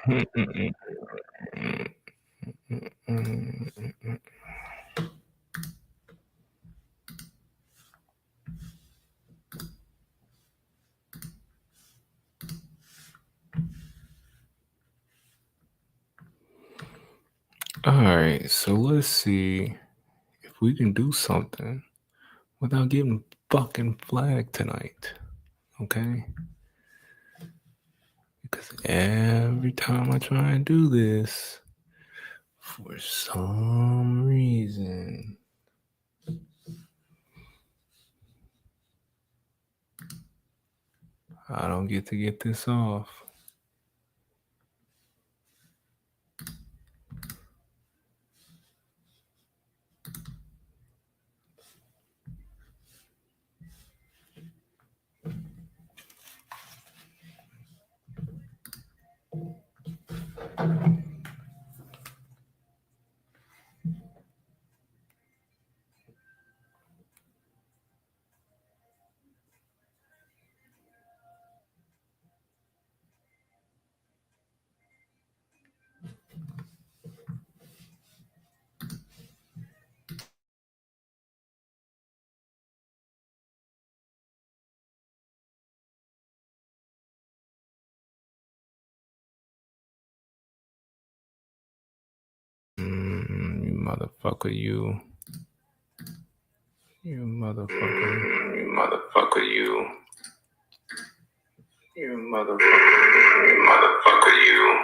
All right, so let's see if we can do something without getting fucking flagged tonight. Okay? Because every time I try and do this, for some reason, I don't get to get this off. You motherfucker, you. You motherfucker. You motherfucker, you. You motherfucker. You motherfucker, you.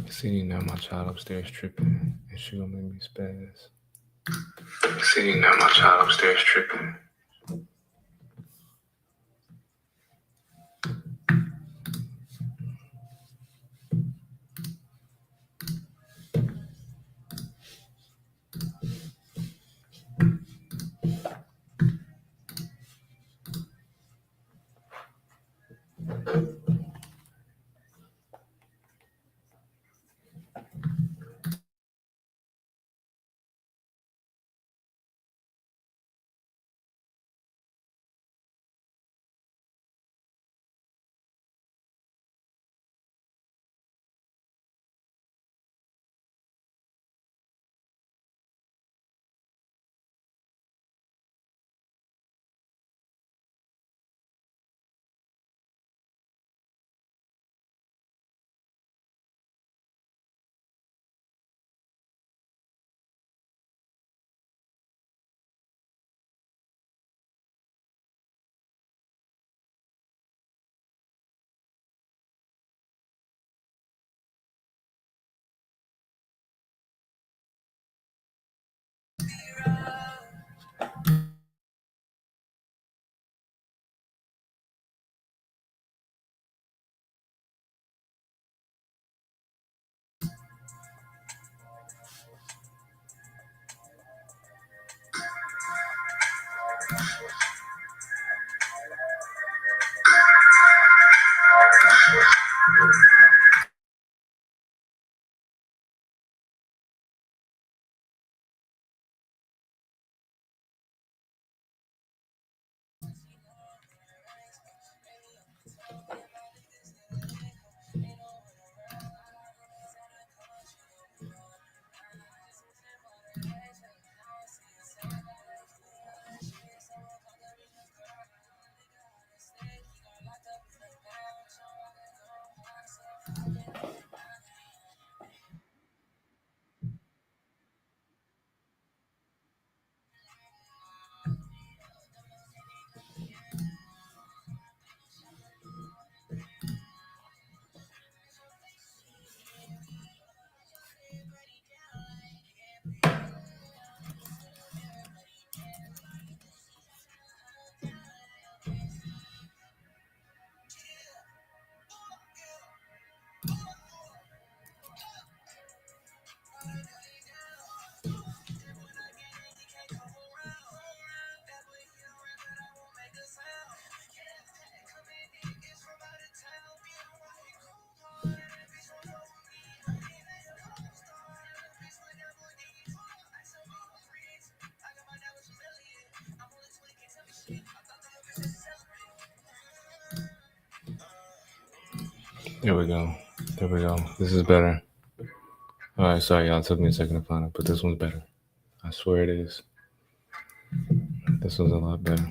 See, now my child upstairs tripping, and she gonna make me spaz. See, now my child upstairs tripping. Here we go. There we go. This is better. All right, sorry, y'all. It took me a second to find it, but this one's better. I swear it is. This one's a lot better.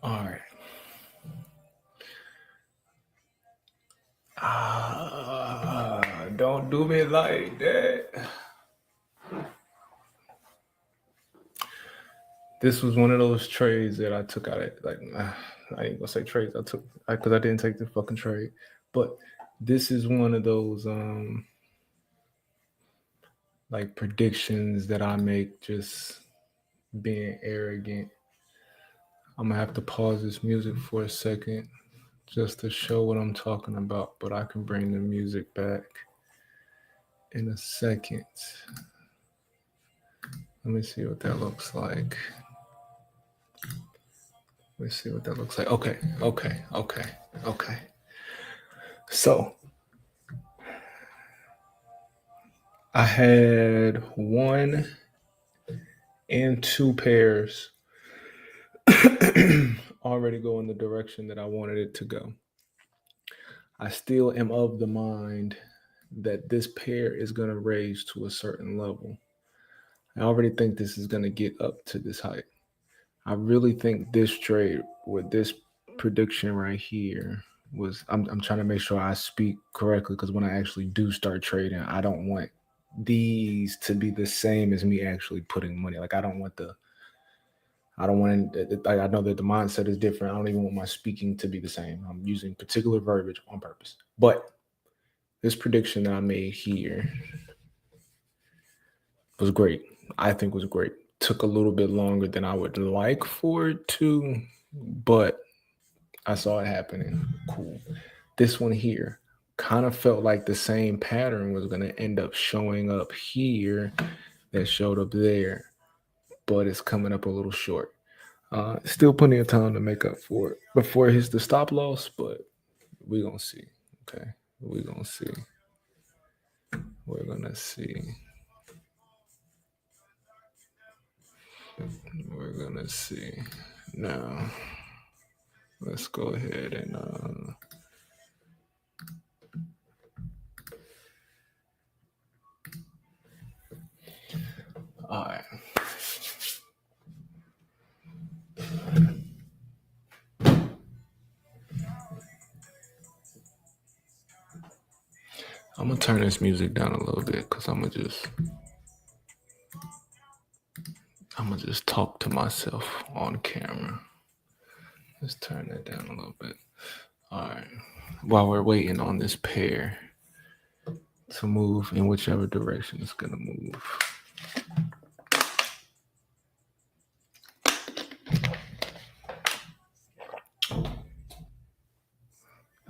All right. Don't do me like that. This was one of those trades that I took out of I ain't gonna say trades. I took because I didn't take the fucking trade, but this is one of those like predictions that I make just being arrogant. I'm gonna have to pause this music for a second just to show what I'm talking about, but I can bring the music back in a second. Let me see what that looks like. Let me see what that looks like. Okay. So I had 1 and 2 pairs already go in the direction that I wanted it to go. I still am of the mind that this pair is going to raise to a certain level. I already think this is going to get up to this height. I really think this trade with this prediction right here was I'm trying to make sure I speak correctly because when I actually do start trading, I don't want these to be the same as me actually putting money. Like I don't want like I know that the mindset is different. I don't even want my speaking to be the same. I'm using particular verbiage on purpose. But this prediction that I made here was great. I think was great. Took a little bit longer than I would like for it to, but I saw it happening. Cool. This one here kind of felt like the same pattern was going to end up showing up here that showed up there, but it's coming up a little short. Still plenty of time to make up for it before it hits the stop loss, but we're going to see. Okay. We're going to see. We're going to see. We're going to see. Now, let's go ahead and all right. I'm gonna turn this music down a little bit because I'm gonna just talk to myself on camera. Let's turn that down a little bit. All right. While we're waiting on this pair to move in whichever direction it's gonna move.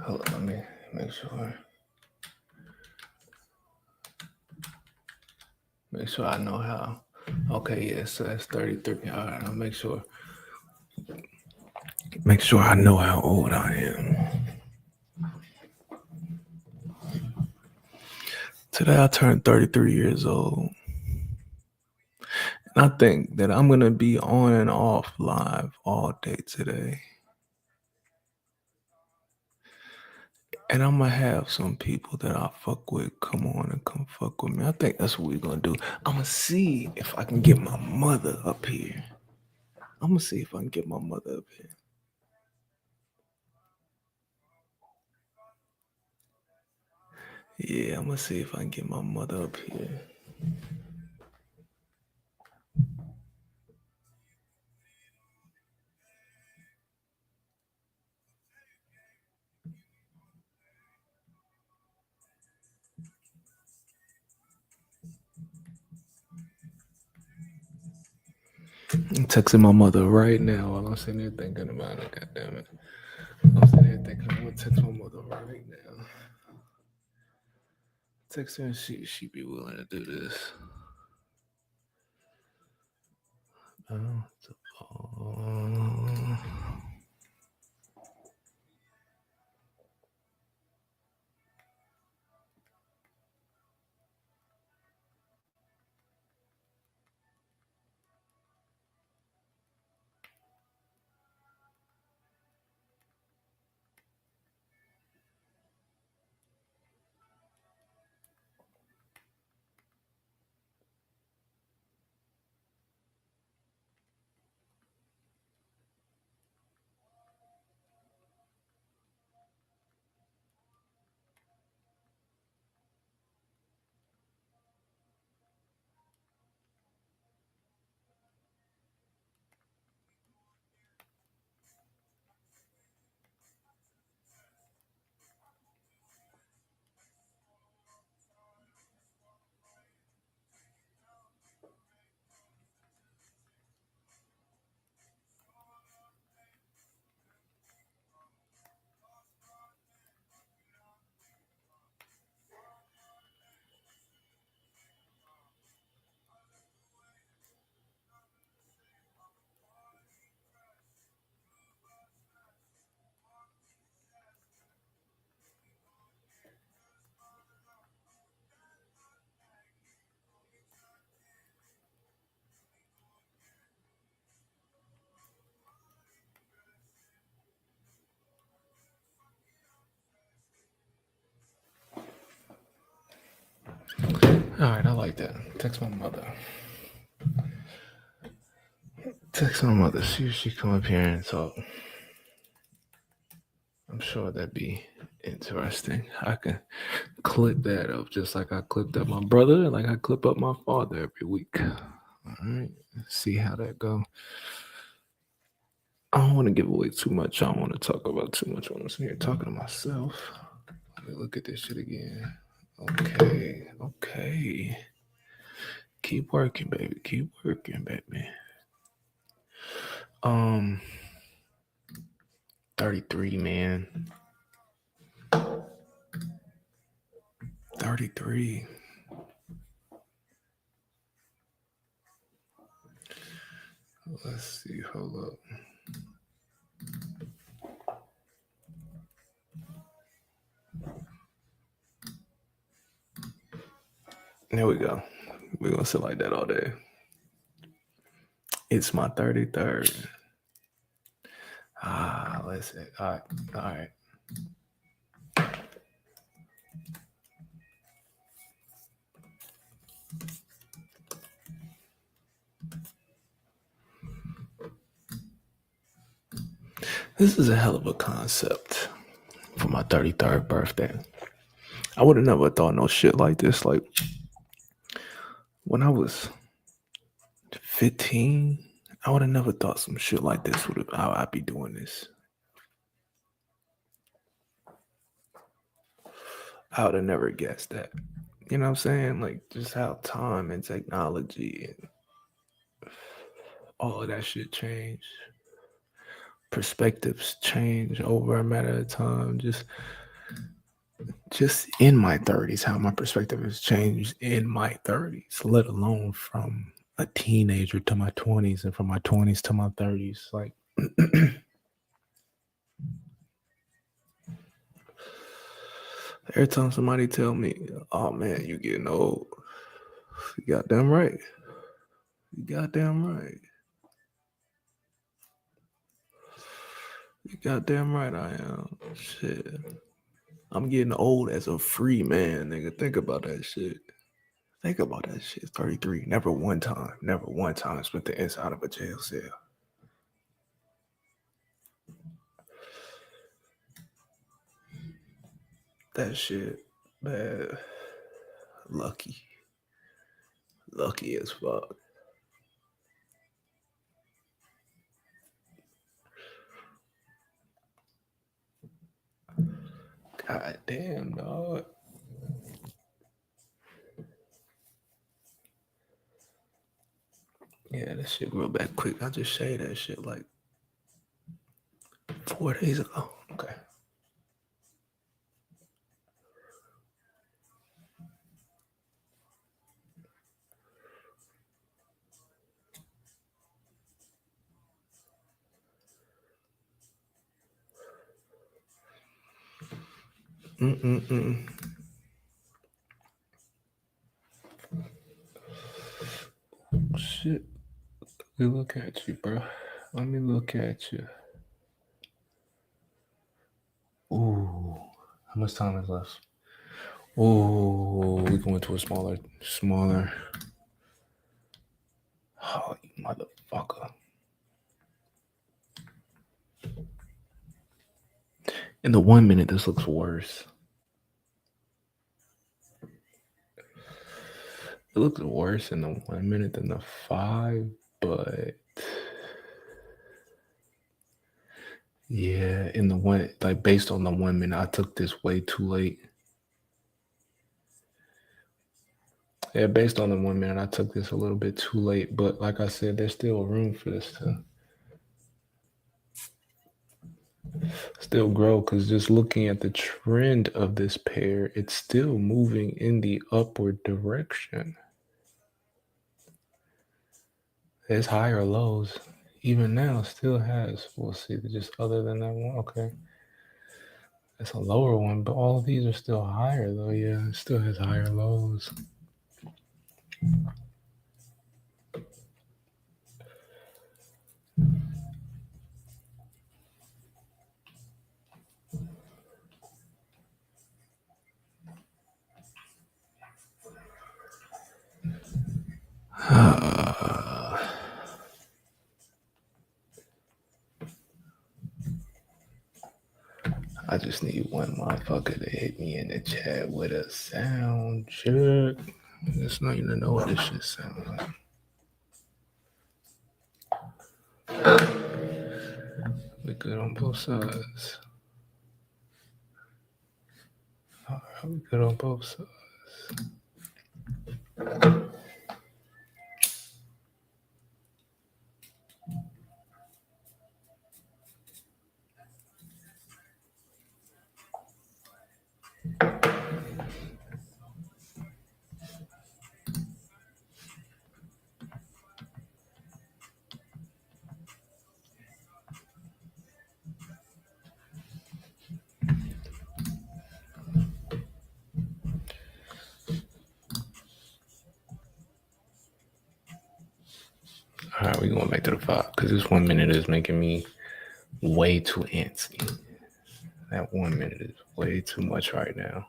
Hold on, let me make sure. Make sure I know how. Okay, yeah, so that's 33. All right, I'll make sure. Make sure I know how old I am. Today I turned 33 years old. And I think that I'm gonna be on and off live all day today. And I'm gonna have some people that I fuck with come on and come fuck with me. I think that's what we're gonna do. I'm gonna see if I can get my mother up here. I'm gonna see if I can get my mother up here. Yeah, I'm gonna see if I can get my mother up here. I'm texting my mother right now while I'm sitting here thinking about it. God damn it. I'm sitting here thinking I'm gonna text my mother right now. Text her and she be willing to do this. All right, I like that. Text my mother. Text my mother. See if she come up here and talk. I'm sure that'd be interesting. I can clip that up just like I clipped up my brother, like I clip up my father every week. All right, see how that go. I don't want to give away too much. I don't want to talk about too much when I'm sitting here talking to myself. Let me look at this shit again. Okay. Keep working, baby. Keep working, baby. 33, man. 33. Let's see. Hold up. There we go. We're going to sit like that all day. It's my 33rd. Let's see. All right. This is a hell of a concept for my 33rd birthday. I would have never thought no shit like this. Like, when I was 15, I would have never thought some shit like this I'd be doing this. I would have never guessed that. You know what I'm saying? Like, just how time and technology and all of that shit changed. Perspectives change over a matter of time. Just in my 30s, how my perspective has changed in my 30s, let alone from a teenager to my 20s and from my 20s to my 30s. Like, every time somebody tell me, oh man, you getting old, you goddamn right. You goddamn right. You goddamn right I am. Shit. I'm getting old as a free man, nigga. Think about that shit. 33. Never one time spent the inside of a jail cell. That shit, man. Lucky as fuck. God damn, dog. Yeah, that shit grew back quick. I just shaved that shit like 4 days ago. Okay. Shit. Let me look at you, bro. Let me look at you. Ooh. How much time is left? Ooh, we going to a smaller. Oh, you motherfucker. In the 1 minute, this looks worse. It looks worse in the 1 minute than the 5, but yeah, in the one, like based on the 1 minute, I took this way too late. Yeah, based on the 1 minute, I took this a little bit too late, but like I said, there's still room for this to still grow, because just looking at the trend of this pair, it's still moving in the upward direction. There's higher lows. Even now, still has. We'll see. Just other than that one, okay. That's a lower one, but all of these are still higher, though. Yeah, it still has higher lows. I just need one motherfucker to hit me in the chat with a sound check. Just not even know what this shit sounds like. We good on both sides. All right, we good on both sides. All right, we're going back to the 5 because this 1 minute is making me way too antsy. That 1 minute is way too much right now.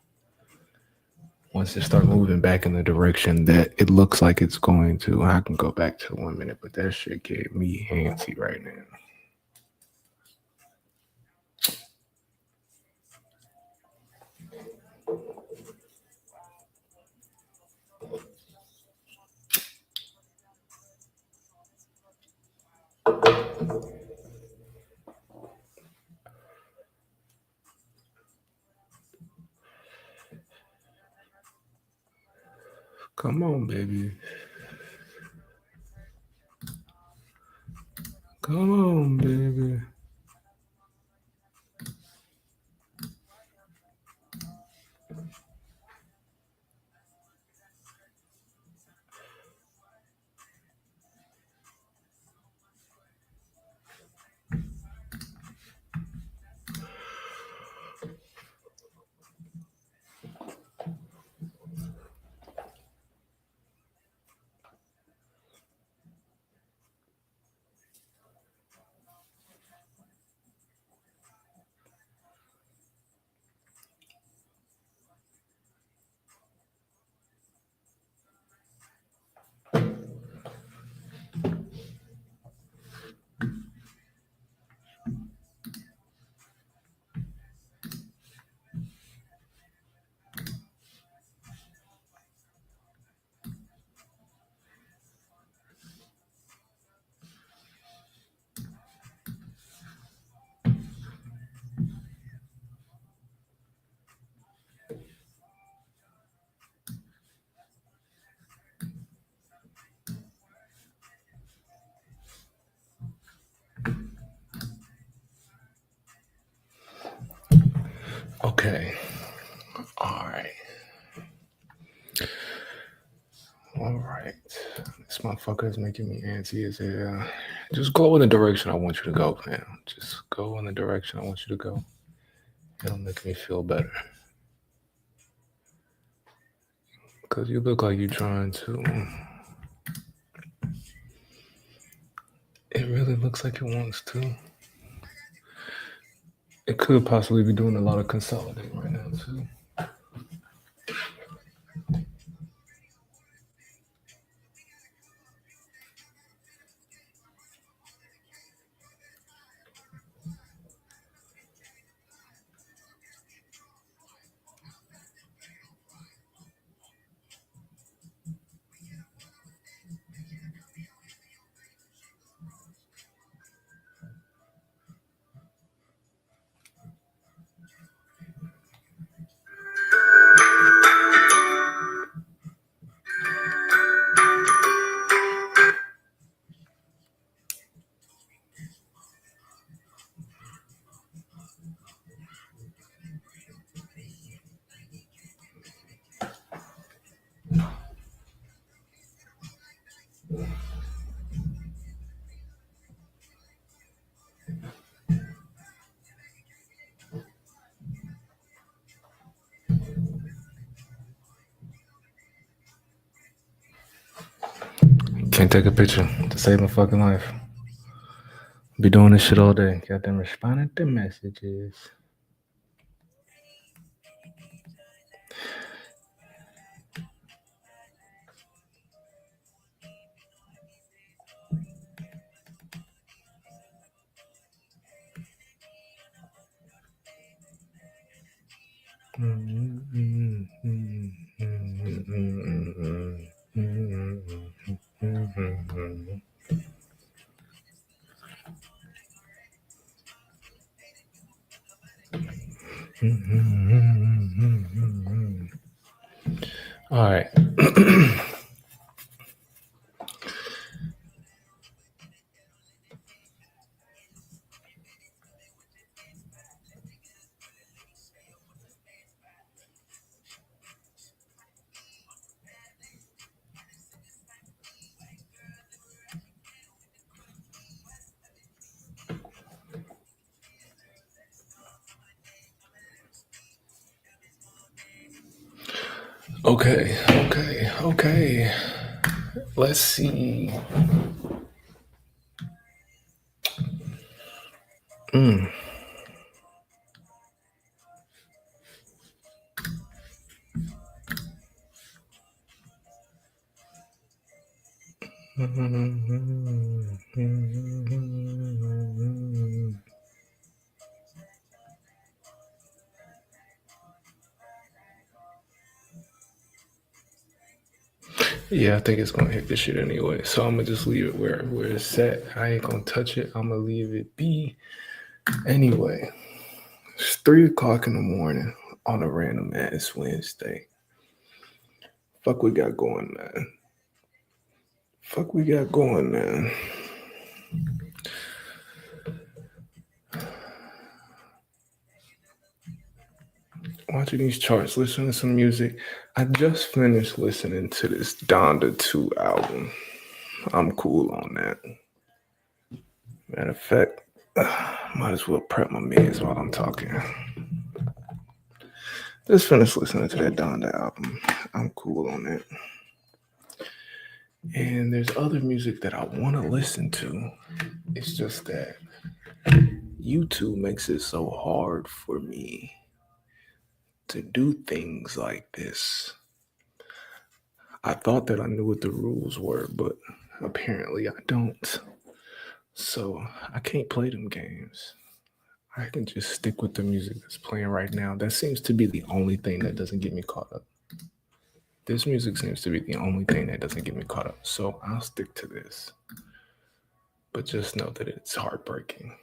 Once it starts moving back in the direction that it looks like it's going to, I can go back to 1 minute, but that shit gave me antsy right now. Come on, baby. Come on, baby. Okay. All right. All right. This motherfucker is making me antsy as hell. Just go in the direction I want you to go, man. Just go in the direction I want you to go. It'll make me feel better. Because you look like you're trying to. It really looks like it wants to. It could possibly be doing a lot of consolidating right now, too. Can't take a picture to save my fucking life. Be doing this shit all day. Got them responding to messages. All right. Okay. Let's see. Mm. Yeah, I think it's gonna hit this shit anyway. So I'm gonna just leave it where it's set. I ain't gonna touch it. I'm gonna leave it be. Anyway, it's 3 o'clock in the morning on a random ass Wednesday. Fuck we got going, man. Fuck we got going, man. Watching these charts, listening to some music. I just finished listening to this Donda 2 album. I'm cool on that. Matter of fact, might as well prep my meds while I'm talking. Just finished listening to that Donda album. I'm cool on it. And there's other music that I want to listen to. It's just that YouTube makes it so hard for me to do things like this. I thought that I knew what the rules were, but apparently I don't. So I can't play them games. I can just stick with the music that's playing right now. That seems to be the only thing that doesn't get me caught up. This music seems to be the only thing that doesn't get me caught up. So I'll stick to this. But just know that it's heartbreaking.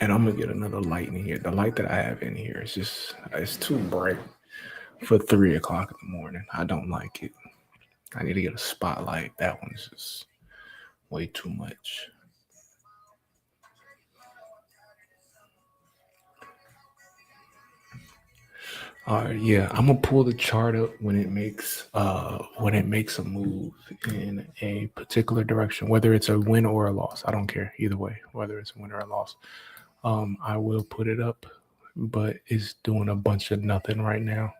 And I'm gonna get another light in here. The light that I have in here is just it's too bright for 3 o'clock in the morning. I don't like it. I need to get a spotlight. That one's just way too much. All right, yeah, I'm gonna pull the chart up when it makes a move in a particular direction, whether it's a win or a loss. I don't care either way, whether it's a win or a loss. I will put it up, but it's doing a bunch of nothing right now.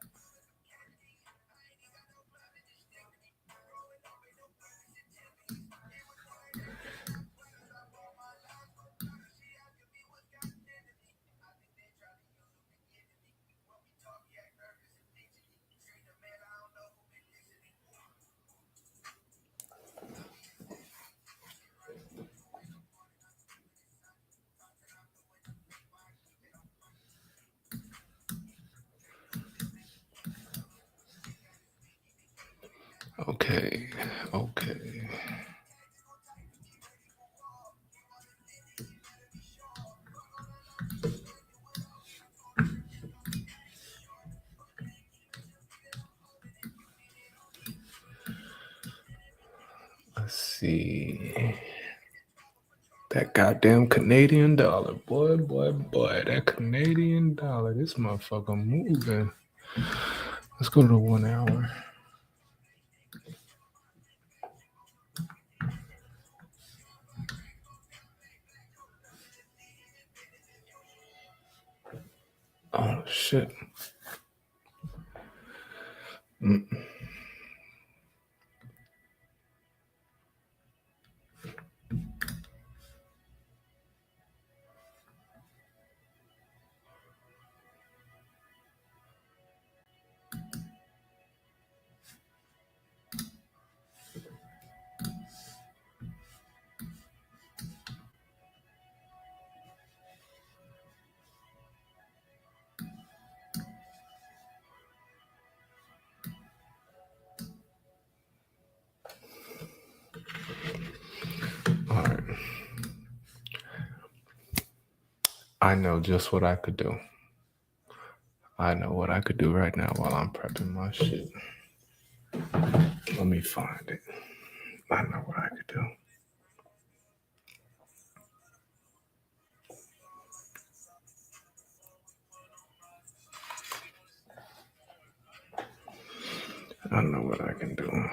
Okay. Let's see. That goddamn Canadian dollar, boy. That Canadian dollar, this motherfucker moving. Let's go to the 1 hour. Oh shit. I know just what I could do. I know what I could do right now while I'm prepping my shit. Let me find it. I know what I could do. I know what I can do.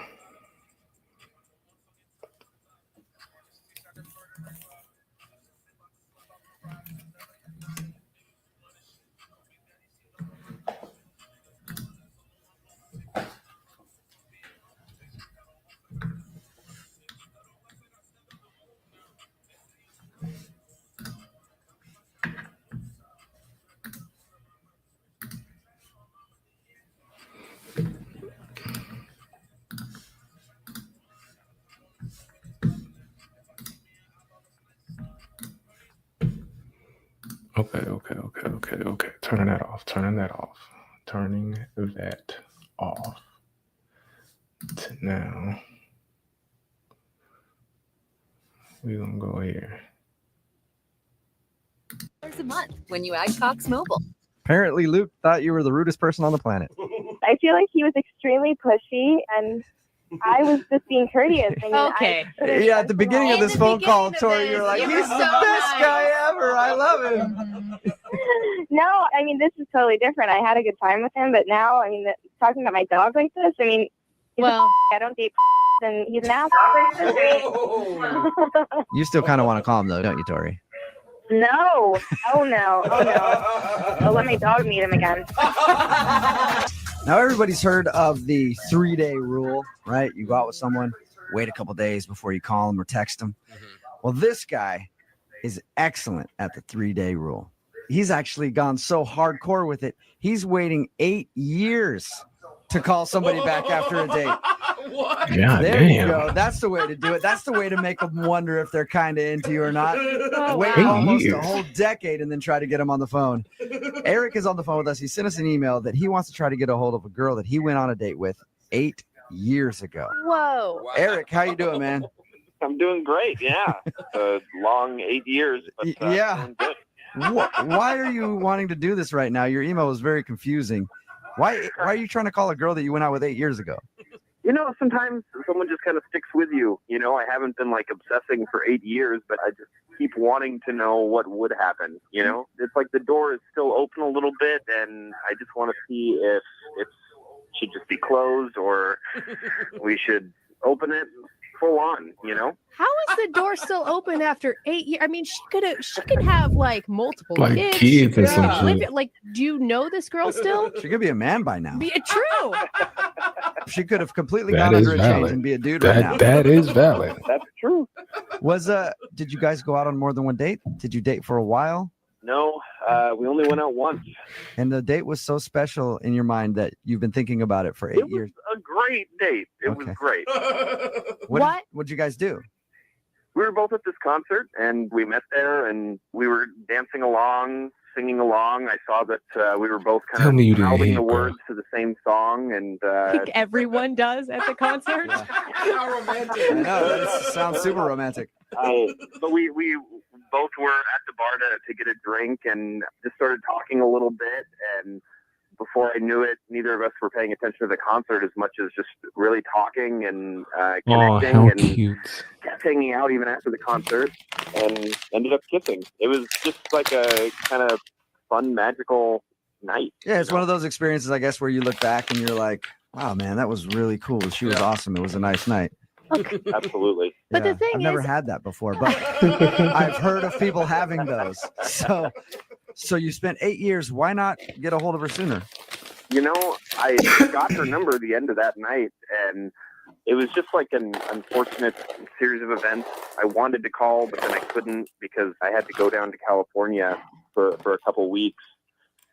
Okay. Turning that off. Turning that off. To now, we're going to go here. A month when you add Cox Mobile. Apparently, Luke thought you were the rudest person on the planet. I feel like he was extremely pushy, and I was just being courteous. I mean, Okay. Yeah, at the beginning of this phone call, Tori, you were like, you he's were the so best nice. guy ever. I love him. No, I mean, this is totally different. I had a good time with him, but now, I mean, talking about my dog like this, I mean, Well, I don't date and he's an asshole. You still kind of want to call him, though, don't you, Tori? No. Oh, no. I'll let my dog meet him again. Now, everybody's heard of the 3-day rule, right? You go out with someone, wait a couple days before you call them or text them. Well, this guy is excellent at the 3-day rule. He's actually gone so hardcore with it. He's waiting 8 years to call somebody back after a date. What? Yeah, There damn. you go. That's the way to do it. That's the way to make them wonder if they're kind of into you or not. Wait wow. almost 8 a years. whole decade and then try to get them on the phone. Eric is on the phone with us. He sent us an email that he wants to try to get a hold of a girl that he went on a date with 8 years ago. whoa. Wow. Eric, how you doing, man? I'm doing great. Yeah, a long 8 years. But, Yeah. doing good. Why are you wanting to do this right now? Your email was very confusing. Why are you trying to call a girl that you went out with 8 years ago? You know, sometimes someone just kind of sticks with you. You know, I haven't been like obsessing for 8 years, but I just keep wanting to know what would happen. You know, it's like the door is still open a little bit, and I just want to see if it should just be closed or we should open it full on. You know. How is the door still open after 8 years? I mean, she could have like multiple Like kids and some shit. Like, do you know this girl still? She could be a man by now. Be true. She could have completely That gone is under a change valid. and be a dude right now. That is valid. That's true. Did you guys go out on more than one date? Did you date for a while? No, we only went out once. And the date was so special in your mind that you've been thinking about it for 8 It was years. a great date. It Okay. was great. What'd you guys do? We were both at this concert, and we met there, and we were dancing along, singing along. I saw that we were both Tell kind me you of didn't mouthing hate, the bro. words to the same song, and I think everyone does at the concert. How romantic. I know, that sounds super romantic. but we both were at the bar to get a drink, and just started talking a little bit, and before I knew it, neither of us were paying attention to the concert as much as just really talking and Oh, connecting, how and cute. kept hanging out even after the concert, and ended up kissing. It was just like a kind of fun, magical night. Yeah, it's one of those experiences, I guess, where you look back and you're like, wow, man, that was really cool. She was awesome. It was a nice night. Absolutely. But the thing I've never is- had that before, but I've heard of people having those. So you spent 8 years. Why not get a hold of her sooner? You know, I got her number at the end of that night, and it was just like an unfortunate series of events. I wanted to call, but then I couldn't because I had to go down to California for a couple weeks.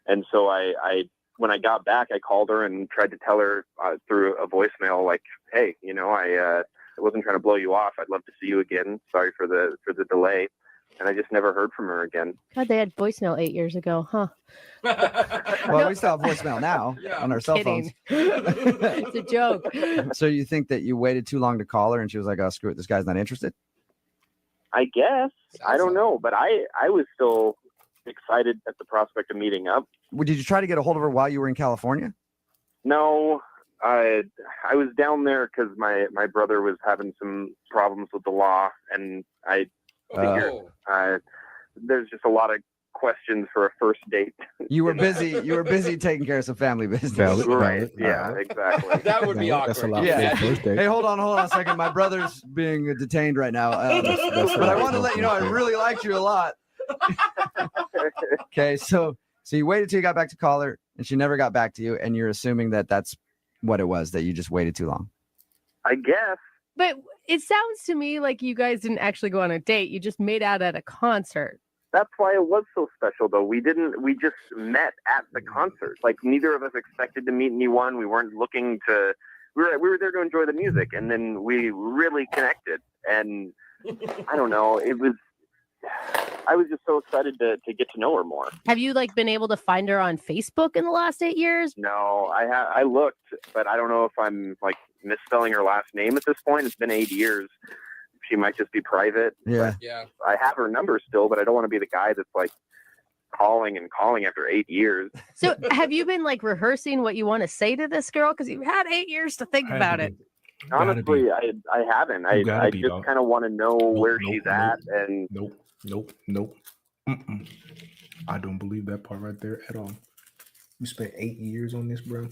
And so I when I got back, I called her and tried to tell her through a voicemail, like, hey, you know, I wasn't trying to blow you off. I'd love to see you again. Sorry for the delay. And I just never heard from her again. God, they had voicemail 8 years ago, huh? Well, we still have voicemail now on our cell phones. Kidding. It's a joke. So you think that you waited too long to call her and she was like, oh, screw it, this guy's not interested? I guess. I don't know. But I was still excited at the prospect of meeting up. Did you try to get a hold of her while you were in California? No, I was down there because my brother was having some problems with the law, and I figured there's just a lot of questions for a first date. You were busy taking care of some family business. Right? Yeah, exactly. That would be awkward. That's a lot Yeah. for the first date. Hey, hold on a second. My brother's being detained right now. But I want to let you know I really liked you a lot. Okay, so you waited till you got back to call her, and she never got back to you, and you're assuming that that's what it was, that you just waited too long. I guess. But it sounds to me like you guys didn't actually go on a date. You just made out at a concert. That's why it was so special, though. We just met at the concert. Like, neither of us expected to meet anyone. We weren't looking to, we were there to enjoy the music. And then we really connected. And I don't know, I was just so excited to get to know her more. Have you been able to find her on Facebook in the last 8 years? No, I looked, but I don't know if I'm misspelling her last name at this point. It's been 8 years. She might just be private. Yeah. Yeah. I have her number still, but I don't want to be the guy that's calling after 8 years. So have you been rehearsing what you want to say to this girl? Because you've had 8 years to think about it. Honestly, I haven't. I just kind of want to know where she's at. And Nope. Mm-mm. I don't believe that part right there at all. You spent 8 years on this, bro.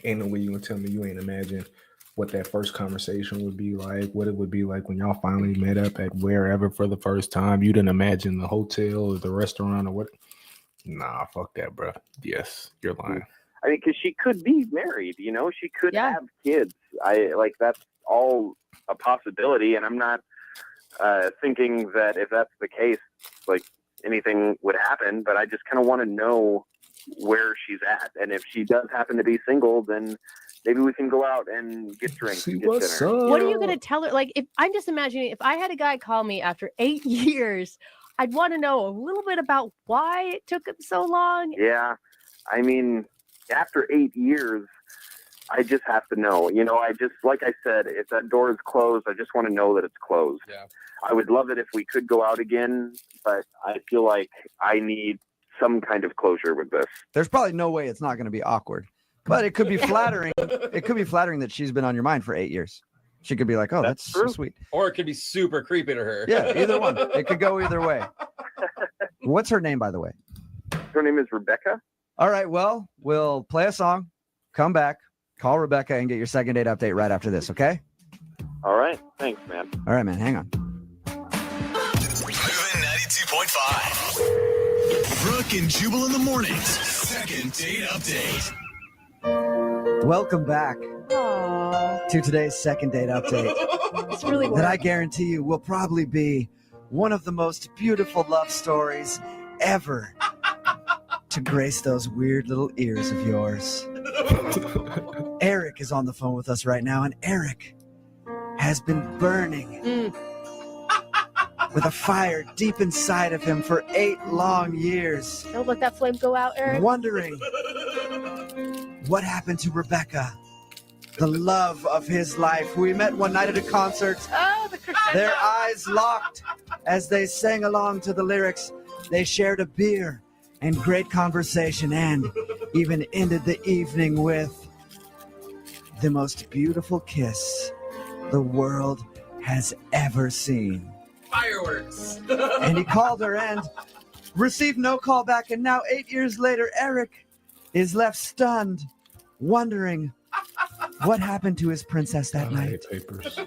Ain't no way you gonna tell me you ain't imagine what that first conversation would be like, what it would be like when y'all finally met up at wherever for the first time. You didn't imagine the hotel or the restaurant or what? Nah, fuck that, bro. Yes, you're lying. I mean, because she could be married, she could Yeah. have kids. That's all a possibility, and I'm not thinking that if that's the case, anything would happen. But I just kind of want to know where she's at, and if she does happen to be single, then maybe we can go out and get drinks. See and get what's dinner. up. What are you going to tell her? If I'm just imagining, if I had a guy call me after 8 years, I'd want to know a little bit about why it took him so long. Yeah, I mean, after 8 years, I just have to know. I just, like I said, if that door is closed, I just want to know that it's closed. Yeah. I would love it if we could go out again, but I feel like I need some kind of closure with this. There's probably no way it's not going to be awkward, but it could be flattering. It could be flattering that she's been on your mind for 8 years. She could be like, oh, that's so true. sweet. Or it could be super creepy to her. Yeah, either one. It could go either way. What's her name, by the way? Her name is Rebecca. All right, well, we'll play a song, come back, call Rebecca, and get your second date update right after this, okay? All right. Thanks, man. All right, man, hang on. Moving 92.5. Brooke and Jubal in the mornings. Second date update. Welcome back to today's second date update. It's really That I guarantee you will probably be one of the most beautiful love stories ever to grace those weird little ears of yours. Eric is on the phone with us right now, and Eric has been burning with a fire deep inside of him for 8 long years, Don't let that flame go out, Eric. wondering what happened to Rebecca, the love of his life, who he met one night at a concert. Oh, the crescendo. Their eyes locked as they sang along to the lyrics. They shared a beer and great conversation, and even ended the evening with the most beautiful kiss the world has ever seen. Fireworks. And he called her and received no call back. And now 8 years later, Eric is left stunned, wondering what happened to his princess that night. Papers.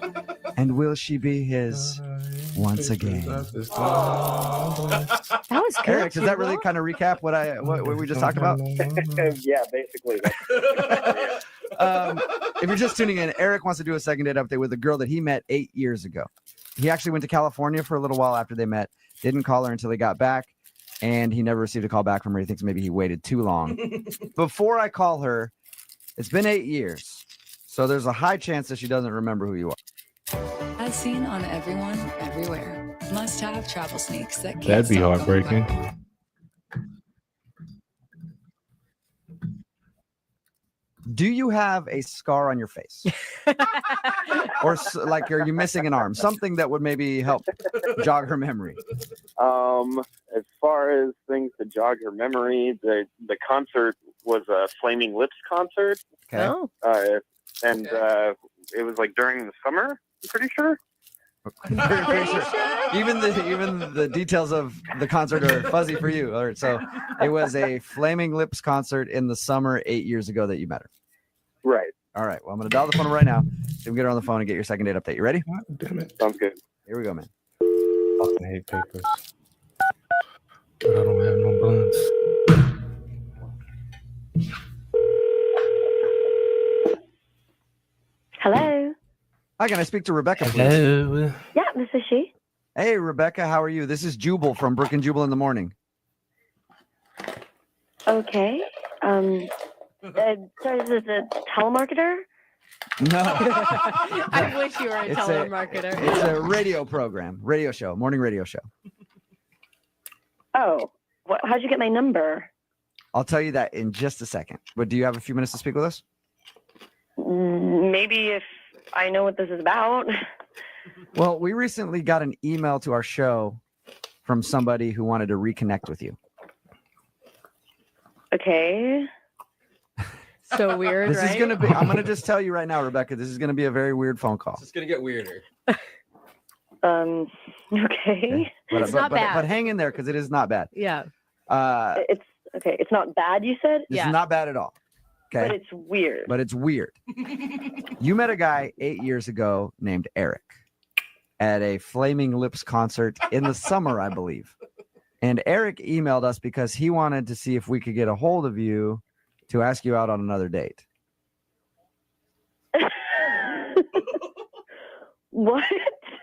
And will she be his once again? That was good. Eric, does that really kind of recap what we just talked about? Yeah, basically. If you're just tuning in, Eric wants to do a second date update with a girl that he met 8 years ago. He actually went to California for a little while after they met, didn't call her until he got back, and he never received a call back from her. He thinks maybe he waited too long. Before I call her, it's been 8 years, so there's a high chance that she doesn't remember who you are. As seen on Everyone, Everywhere. Must-have travel sneaks that can't That'd be stop heartbreaking. Do you have a scar on your face? Or are you missing an arm? Something that would maybe help jog her memory. As far as things to jog her memory, the concert was a Flaming Lips concert, Okay. Oh, and it was like during the summer. I'm pretty sure. Pretty sure. Even the details of the concert are fuzzy for you. All right, so it was a Flaming Lips concert in the summer 8 years ago that you met her. Right. All right. Well, I'm going to dial the phone right now. So we can get her on the phone and get your second date update. You ready? God damn it. Sounds good. Here we go, man. Fucking hate papers. But I don't have no blunts. Hello. Hi, can I speak to Rebecca, please? Hello. Yeah, this is she. Hey, Rebecca, how are you? This is Jubal from Brook and Jubal in the Morning. Okay. Sorry, is this a telemarketer? No. I wish you were a It's a- telemarketer. It's a radio program, radio show, morning radio show. Oh, how'd you get my number? I'll tell you that in just a second. But do you have a few minutes to speak with us? Maybe if I know what this is about. Well, we recently got an email to our show from somebody who wanted to reconnect with you. Okay. So weird, This right? is going to be, I'm going to just tell you right now, Rebecca, this is going to be a very weird phone call. It's gonna get weirder. Okay. It's not bad. But hang in there because it is not bad. Yeah. It's okay. It's not bad, you said, This Yeah. is not bad at all. Okay. but it's weird. But it's weird. You met a guy 8 years ago named Eric at a Flaming Lips concert in the summer, I believe. And Eric emailed us because he wanted to see if we could get a hold of you to ask you out on another date. What?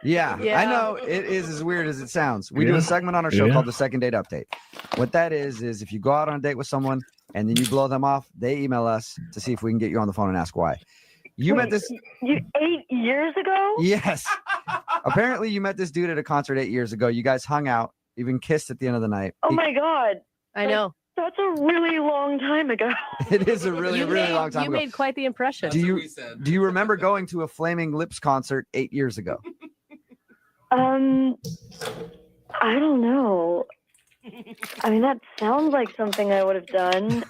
Yeah, Yeah. I know it is as weird as it sounds. We do a segment on our show Yeah. called the Second Date Update. What that is if you go out on a date with someone and then you blow them off, they email us to see if we can get you on the phone and ask why. You met this. You 8 years ago? Yes. Apparently, you met this dude at a concert 8 years ago. You guys hung out, even kissed at the end of the night. Oh my God. I know. That's a really long time ago. It is a really, you really made, long time you ago. made quite the impression. Do you That's what we said. do you remember going to a Flaming Lips concert 8 years ago? I don't know. I mean, that sounds like something I would have done.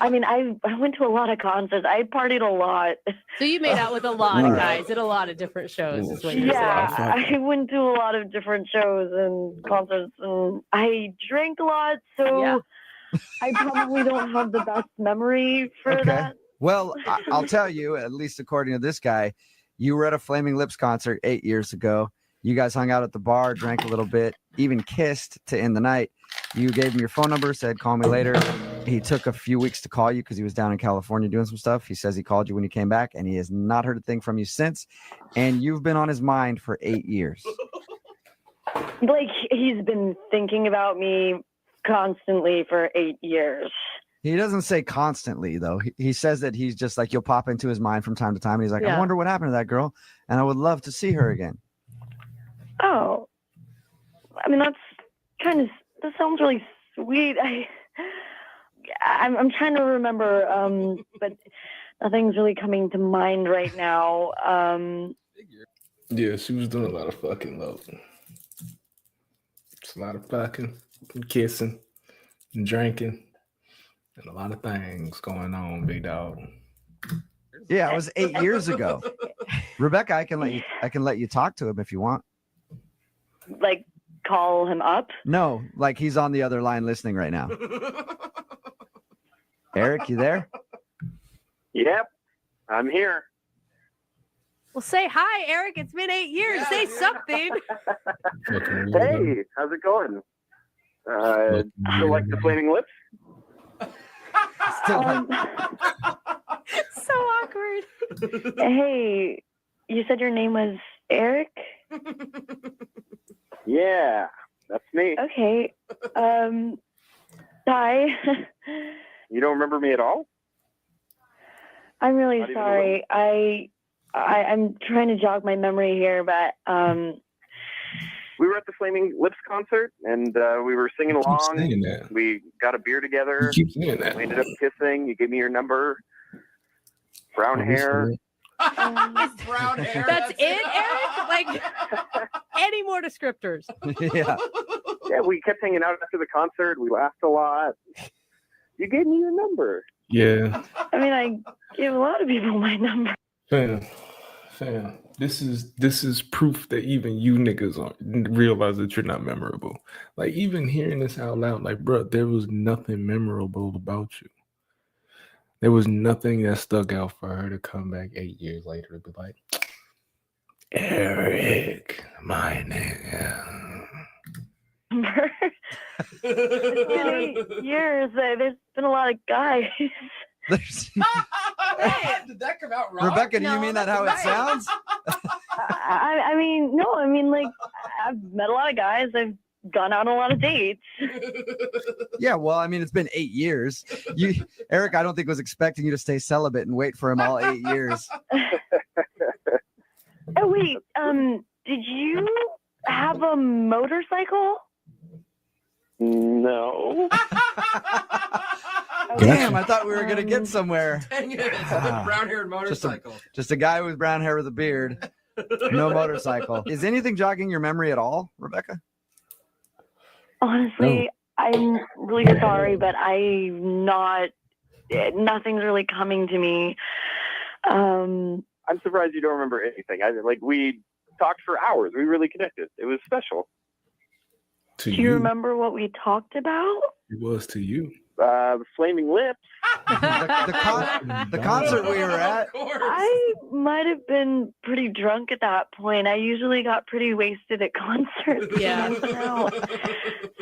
I mean, I went to a lot of concerts. I partied a lot. So you made out with a lot of guys at a lot of different shows, is what you're Yeah, saying. I went to a lot of different shows and concerts, and I drank a lot, so Yeah. I probably don't have the best memory for Okay. that. Well, I'll tell you, at least according to this guy, you were at a Flaming Lips concert 8 years ago. You guys hung out at the bar, drank a little bit, even kissed to end the night. You gave him your phone number, said, call me later. He took a few weeks to call you because he was down in California doing some stuff. He says he called you when he came back, and he has not heard a thing from you since. And you've been on his mind for 8 years. Like, he's been thinking about me constantly for 8 years. He doesn't say constantly, though. He says that he's just like, you'll pop into his mind from time to time. And he's like, I Yeah. wonder what happened to that girl. And I would love to see her again. Oh, I mean, that sounds really sweet. I'm trying to remember, but nothing's really coming to mind right now. Yeah, she was doing a lot of fucking love. It's a lot of fucking and kissing and drinking and a lot of things going on, big dog. Yeah, it was 8 years ago. Rebecca, I can let you talk to him if you want. Like, call him up. No, like he's on the other line listening right now. Eric, you there? Yep, I'm here. Well, say hi, Eric. It's been 8 years. Say something. Fucking weirdo. Hey, how's it going? Still like the Flaming Lips? Still like, So awkward. Hey, you said your name was Eric? Yeah, that's me. Okay. Hi. You don't remember me at all? I'm really Not even a sorry. I'm trying to jog my memory here, but We were at the Flaming Lips concert, and we were singing You keep along. saying that. We got a beer together. You keep saying that. We ended up kissing. You gave me your number. Brown Oh, we hair. Brown hair. That's it, Eric? Like, any more descriptors? yeah. Yeah, we kept hanging out after the concert. We laughed a lot. You gave me your number. Yeah, I mean, I gave a lot of people my number. fam. This is proof that even you niggas aren't realize that you're not memorable. Like even hearing this out loud, like bro, there was nothing memorable about you. There was nothing that stuck out for her to come back 8 years later and be like, Eric, my nigga. It's been 8 years. There's been a lot of guys. There's- Did that come out wrong? Rebecca, do you No, mean that that's how it right. sounds? I mean, no. I mean, like, I've met a lot of guys. I've gone out on a lot of dates. Yeah, well, I mean, it's been 8 years. Eric, I don't think was expecting you to stay celibate and wait for him all 8 years. Oh wait, did you have a motorcycle? No. Damn, I thought we were gonna get somewhere. Dang it. Ah. Brown-haired motorcycle. Just a guy with brown hair with a beard, no motorcycle. Is anything jogging your memory at all, Rebecca? Honestly, I'm really sorry, but nothing's really coming to me. I'm surprised you don't remember anything. We talked for hours. We really connected. It was special. To Do you remember what we talked about? It was to you. Flaming Lips. The concert we were at. Of course. I might have been pretty drunk at that point. I usually got pretty wasted at concerts. Yeah.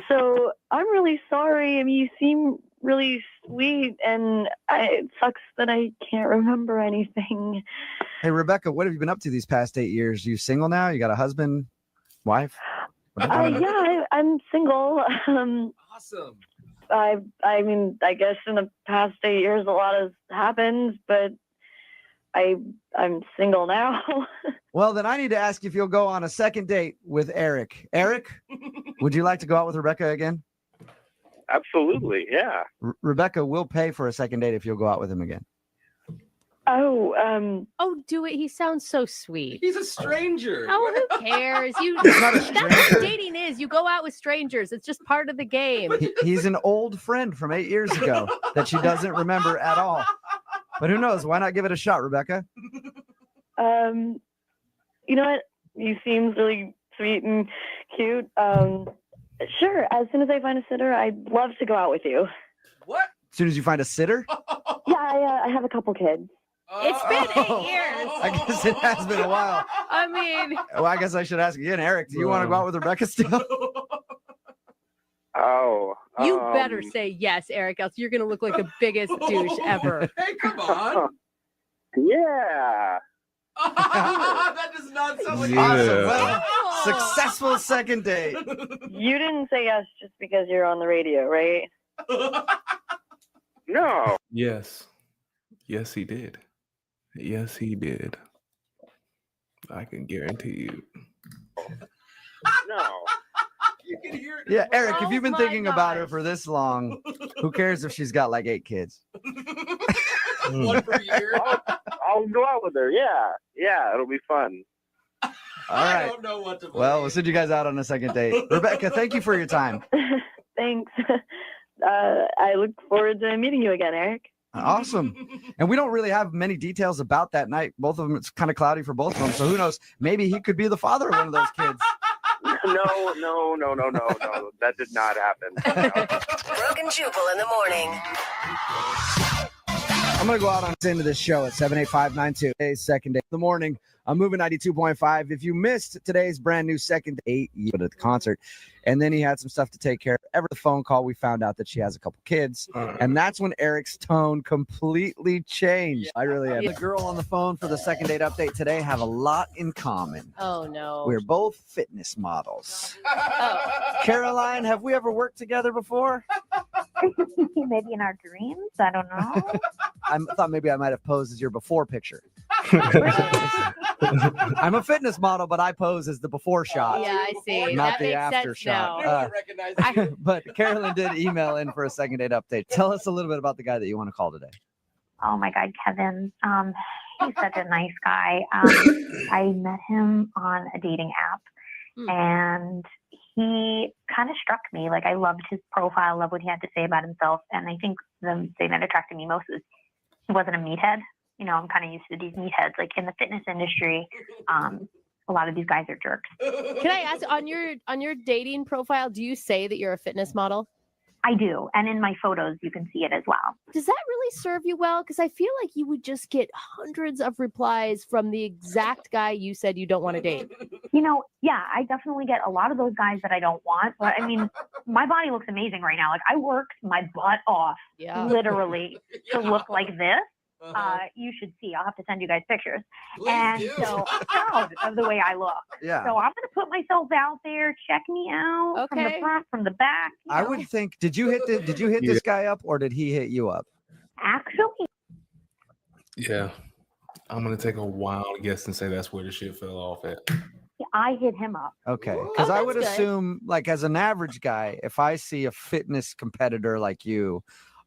So I'm really sorry. I mean, you seem really sweet, and it sucks that I can't remember anything. Hey, Rebecca, what have you been up to these past 8 years? You single now? You got a husband, wife? Yeah, I'm single. Awesome. I mean, I guess in the past 8 years, a lot has happened, but I'm single now. Well, then I need to ask if you'll go on a second date with Eric. Eric, would you like to go out with Rebecca again? Absolutely, yeah. Rebecca will pay for a second date if you'll go out with him again. Oh, Oh, do it. He sounds so sweet. He's a stranger. Oh, who cares? Not a That's what stranger. dating is. You go out with strangers. It's just part of the game. He's an old friend from 8 years ago that she doesn't remember at all. But who knows? Why not give it a shot, Rebecca? you know what? You seem really sweet and cute. Sure. As soon as I find a sitter, I'd love to go out with you. What? As soon as you find a sitter? Yeah, I have a couple kids. It's been 8 years. I guess it has been a while. I mean, Well, I guess I should ask again, Eric, do you want to go out with Rebecca still? Oh. you better say yes, Eric, else you're going to look like the biggest douche ever. Hey, come on. Yeah. That does not sound like Yeah. Awesome. Well, successful second date. You didn't say yes just because you're on the radio, right? No. Yes. Yes, he did. Yes, he did. I can guarantee you. No. You can hear it. Yeah, Eric, if Oh you've been my thinking about her gosh. for this long, who cares if she's got like 8 kids? One per year. I'll go out with her. Yeah. Yeah, it'll be fun. All I right. don't know what to believe. Well, we'll send you guys out on a second date. Rebecca, thank you for your time. Thanks. I look forward to meeting you again, Eric. Awesome. And we don't really have many details about that night. Both of them, it's kind of cloudy for both of them. So who knows? Maybe he could be the father of one of those kids. No. That did not happen. Brooke and Jubal in the morning. I'm going to go out on the end of this show at 78592. Today's second day of the morning. I'm moving 92.5. If you missed today's brand new second date at the concert, and then he had some stuff to take care of. Ever the phone call, we found out that she has a couple kids. And that's when Eric's tone completely changed. I really am. Yeah. The girl on the phone for the second date update today have a lot in common. Oh, no. We're both fitness models. Oh. Caroline, have we ever worked together before? Maybe in our dreams. I don't know. I thought maybe I might have posed as your before picture. I'm a fitness model, but I pose as the before shot. Yeah, I see. Not That the makes after sense shot. now. I recognize But Carolyn did email in for a second date update. Tell us a little bit about the guy that you want to call today. Oh my God, Kevin. He's such a nice guy. I met him on a dating app, and he kind of struck me. Like, I loved his profile, loved what he had to say about himself. And I think the thing that attracted me most was he wasn't a meathead. You know, I'm kind of used to these meatheads. Like, in the fitness industry, a lot of these guys are jerks. Can I ask, on your dating profile, do you say that you're a fitness model? I do. And in my photos, you can see it as well. Does that really serve you well? Because I feel like you would just get hundreds of replies from the exact guy you said you don't want to date. You know, yeah, I definitely get a lot of those guys that I don't want. But I mean, my body looks amazing right now. Like, I worked my butt off, literally, to look like this. You should see. I'll have to send you guys pictures. So I'm proud of the way I look. Yeah. So I'm gonna put myself out there. Check me out from the front, from the back. I would think. Did you hit this guy up, or did he hit you up? Actually, Yeah. I'm gonna take a wild guess and say that's where the shit fell off at. I hit him up. Okay, because I would that's good. assume, like, as an average guy, if I see a fitness competitor like you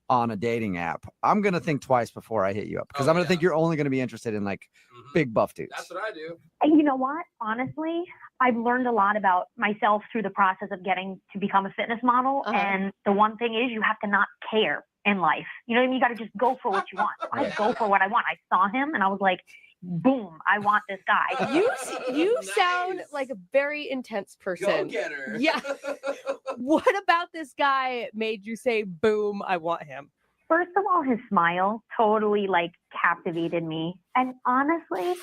on a dating app, I'm gonna think twice before I hit you up, because I'm gonna think you're only gonna be interested in like big buff dudes. That's what I do. And you know what? Honestly, I've learned a lot about myself through the process of getting to become a fitness model. And the one thing is, you have to not care in life. You know what I mean? You got to just go for what you want. I go for what I want. I saw him and I was like, boom, I want this guy. You sound like a very intense person. Go get her. Yeah. What about this guy made you say, boom, I want him? First of all, his smile totally like captivated me. And honestly,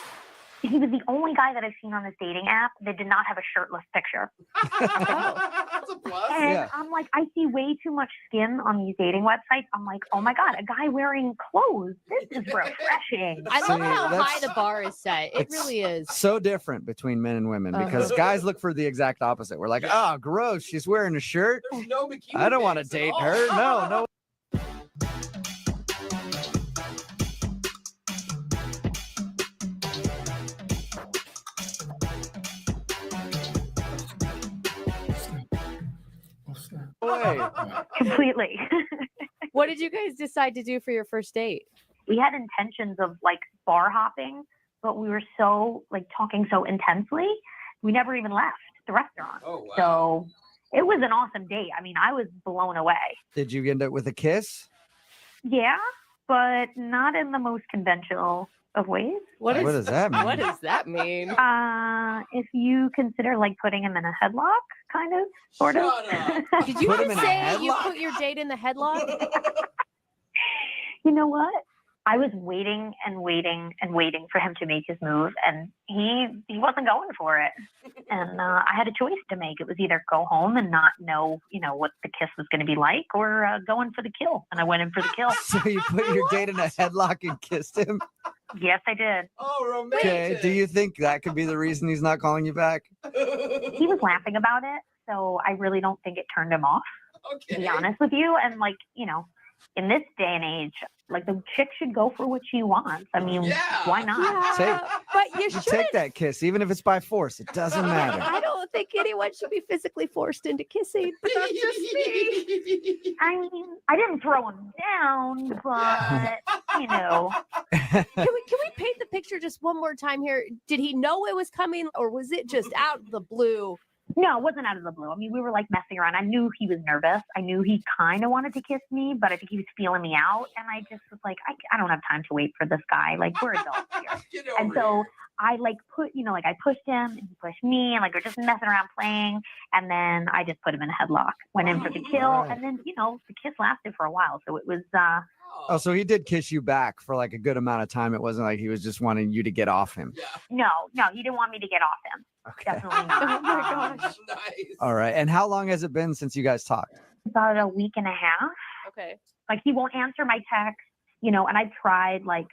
he was the only guy that I've seen on this dating app that did not have a shirtless picture. That's a plus. And I'm like, I see way too much skin on these dating websites. I'm like, oh my God, a guy wearing clothes. This is refreshing. I love See, how that's- high the bar is set. It It's really is. so different between men and women, because guys look for the exact opposite. We're like, oh, gross, she's wearing a shirt. There's no bikini I don't want to pics at date all. her. No. Way. Completely. What did you guys decide to do for your first date? We had intentions of like bar hopping, but we were so like talking so intensely, we never even left the restaurant. Oh, wow. So it was an awesome date. I mean, I was blown away. Did you end up with a kiss? Yeah, but not in the most conventional of ways. What does that mean? What does that mean? If you consider like putting him in a headlock, kind of, sort of. Did you Put him just in a say you headlock? put your date in the headlock? You know what? I was waiting and waiting and waiting for him to make his move, and he wasn't going for it. And I had a choice to make. It was either go home and not know, what the kiss was going to be like, or go in for the kill. And I went in for the kill. So you put your date in a headlock and kissed him? Yes, I did. Oh, romantic. Okay. Do you think that could be the reason he's not calling you back? He was laughing about it, so I really don't think it turned him off, to be honest with you. And like, in this day and age, like the chick should go for what she wants. I mean, why not? But you You shouldn't. take that kiss, even if it's by force. It doesn't matter. I don't think anyone should be physically forced into kissing, but that's just me. I mean, I didn't throw him down, but Can we paint the picture just one more time here? Did he know it was coming, or was it just out of the blue? No, it wasn't out of the blue. I mean, we were like messing around. I knew he was nervous. I knew he kind of wanted to kiss me, but I think he was feeling me out. And I just was like, I don't have time to wait for this guy. Like, we're adults here. And so I like I pushed him and he pushed me, and like we're just messing around playing. And then I just put him in a headlock, went in for the kill. Right. And then, the kiss lasted for a while. So it was, Oh, so he did kiss you back for like a good amount of time. It wasn't like he was just wanting you to get off him. no, he didn't want me to get off him. Okay. Definitely not. Oh my gosh. Nice. All right. And how long has it been since you guys talked? About a week and a half. Okay. Like, he won't answer my text, and I tried, like,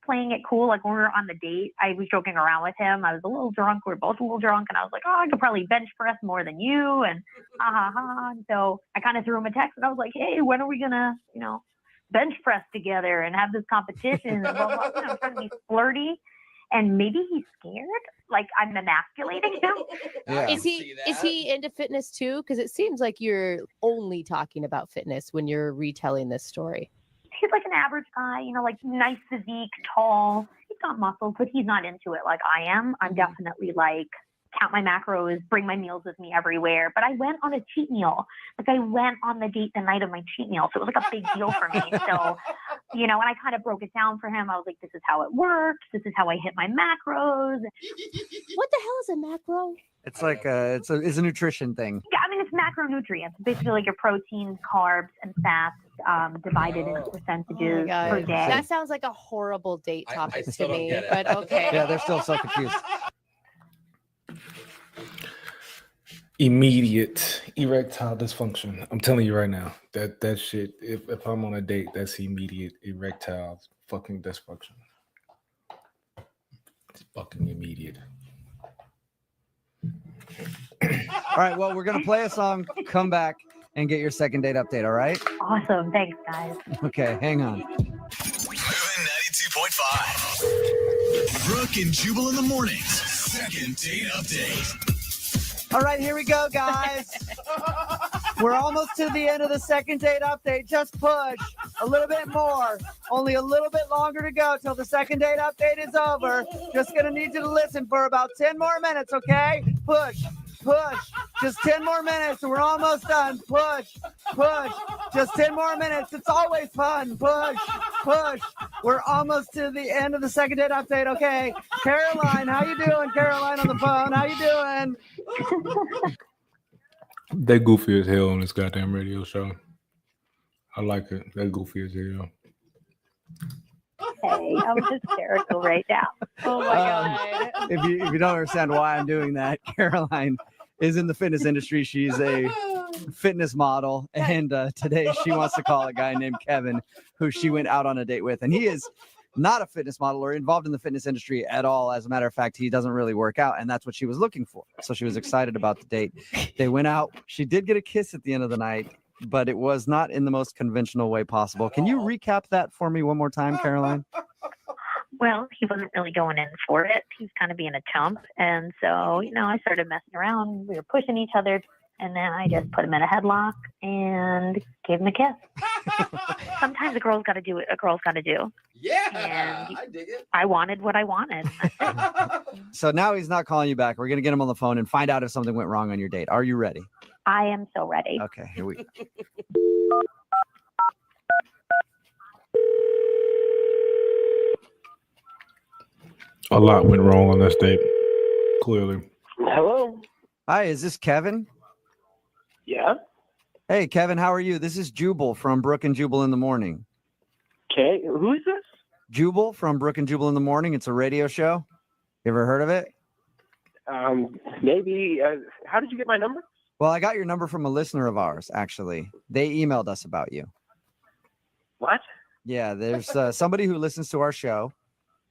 playing it cool. Like, when we were on the date, I was joking around with him. I was a little drunk. We were both a little drunk, and I was like, oh, I could probably bench press more than you, and And so I kind of threw him a text, and I was like, hey, when are we gonna, bench press together and have this competition? And blah, blah, blah. I'm trying to be flirty, and maybe he's scared. Like, I'm emasculating him. Yeah. Is he into fitness too? Because it seems like you're only talking about fitness when you're retelling this story. He's like an average guy, like nice physique, tall. He's got muscles, but he's not into it like I am. I'm definitely like count my macros, bring my meals with me everywhere. But I went on a cheat meal. Like I went on the date the night of my cheat meal. So it was like a big deal for me. So, and I kind of broke it down for him. I was like, this is how it works. This is how I hit my macros. What the hell is a macro? It's like it's a nutrition thing. Yeah, I mean, it's macronutrients. Basically like your proteins, carbs, and fats divided into percentages per day. That sounds like a horrible date topic to me, but okay. Yeah, they're still so confused. Immediate erectile dysfunction. I'm telling you right now, that shit, if I'm on a date, that's immediate erectile fucking dysfunction. It's fucking immediate. All right, well, we're going to play a song, come back, and get your second date update, all right? Awesome. Thanks, guys. Okay, hang on. Moving 92.5. Brooke and Jubal in the mornings. Second date update. All right, here we go, guys. We're almost to the end of the second date update. Just push a little bit more. Only a little bit longer to go till the second date update is over. Just going to need you to listen for about 10 more minutes, okay? Push. Just 10 more minutes and we're almost done. Push. Just 10 more minutes. It's always fun. Push. We're almost to the end of the second date update, okay? Caroline, how you doing? Caroline on the phone. How you doing? They goofy as hell on this goddamn radio show. I like it. They goofy as hell. Hey, I'm hysterical right now. Oh my God. If you don't understand why I'm doing that, Caroline is in the fitness industry. She's a fitness model, and today she wants to call a guy named Kevin, who she went out on a date with, and he is not a fitness model or involved in the fitness industry at all. As a matter of fact, he doesn't really work out, and that's what she was looking for. So she was excited about the date. They went out. She did get a kiss at the end of the night, but it was not in the most conventional way possible. Can you recap that for me one more time, Caroline? Well, he wasn't really going in for it. He was kind of being a chump. And so, I started messing around. We were pushing each other. And then I just put him in a headlock and gave him a kiss. Sometimes a girl's got to do what a girl's got to do. Yeah, I dig it. I wanted what I wanted. So now he's not calling you back. We're going to get him on the phone and find out if something went wrong on your date. Are you ready? I am so ready. Okay, here we go. A lot went wrong on this date, clearly. Hello? Hi, is this Kevin? Yeah? Hey, Kevin, how are you? This is Jubal from Brooke and Jubal in the Morning. Okay, who is this? Jubal from Brooke and Jubal in the Morning. It's a radio show. You ever heard of it? Maybe. How did you get my number? Well, I got your number from a listener of ours, actually. They emailed us about you. What? Yeah, there's somebody who listens to our show,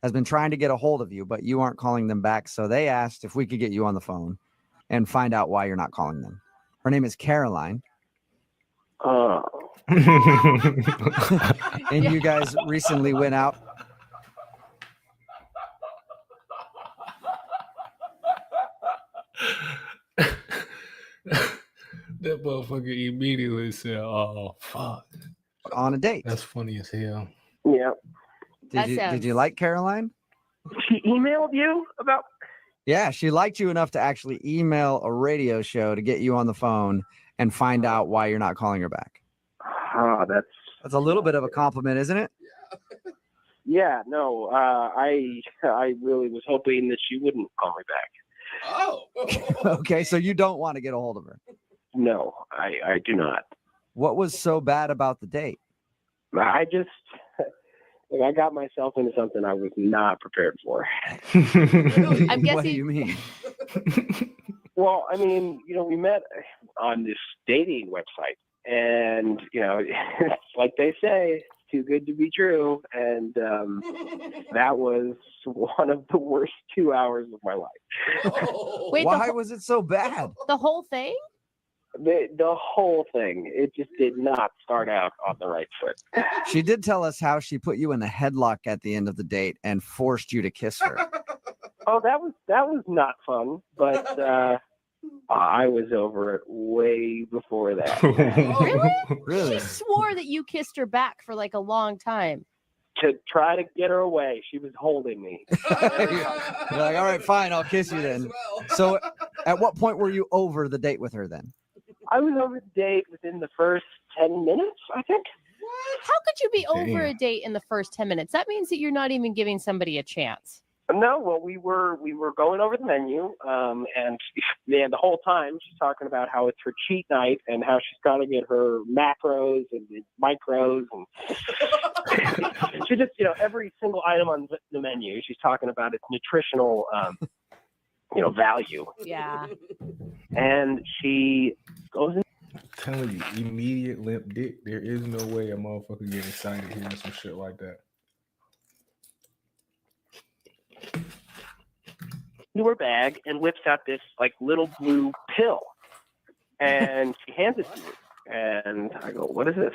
has been trying to get a hold of you, but you aren't calling them back. So they asked if we could get you on the phone and find out why you're not calling them. Her name is Caroline. Oh. And you guys recently went out. That motherfucker immediately said, "Oh fuck," on a date. That's funny as hell. Yeah. Did you like Caroline? She emailed you about? Yeah, she liked you enough to actually email a radio show to get you on the phone and find out why you're not calling her back. That's a little bit of a compliment, isn't it? Yeah, no, I really was hoping that she wouldn't call me back. Oh. Okay, so you don't want to get a hold of her. No, I do not. What was so bad about the date? I got myself into something I was not prepared for. I'm guessing. What do you mean? Well, I mean, we met on this dating website, and it's like they say, it's too good to be true, and that was one of the worst 2 hours of my life. Wait, why was it so bad? The whole thing? The whole thing, it just did not start out on the right foot. She did tell us how she put you in a headlock at the end of the date and forced you to kiss her. Oh, that was not fun, but I was over it way before that. Really? Really? She swore that you kissed her back for like a long time. to try to get her away. She was holding me. You're like, all right, fine, I'll kiss you then. So at what point were you over the date with her then? I was over the date within the first 10 minutes, I think. How could you be over Damn. a date in the first 10 minutes? That means that you're not even giving somebody a chance. No, well, we were going over the menu, and man, the whole time she's talking about how it's her cheat night and how she's got to get her macros and micros, and she just, every single item on the menu, she's talking about its nutritional, value. Yeah. And she goes in. I'm telling you, immediate limp dick. There is no way a motherfucker get excited hearing some shit like that. Into her bag and whips out this like little blue pill, and she hands it to me, and I go, "What is this?"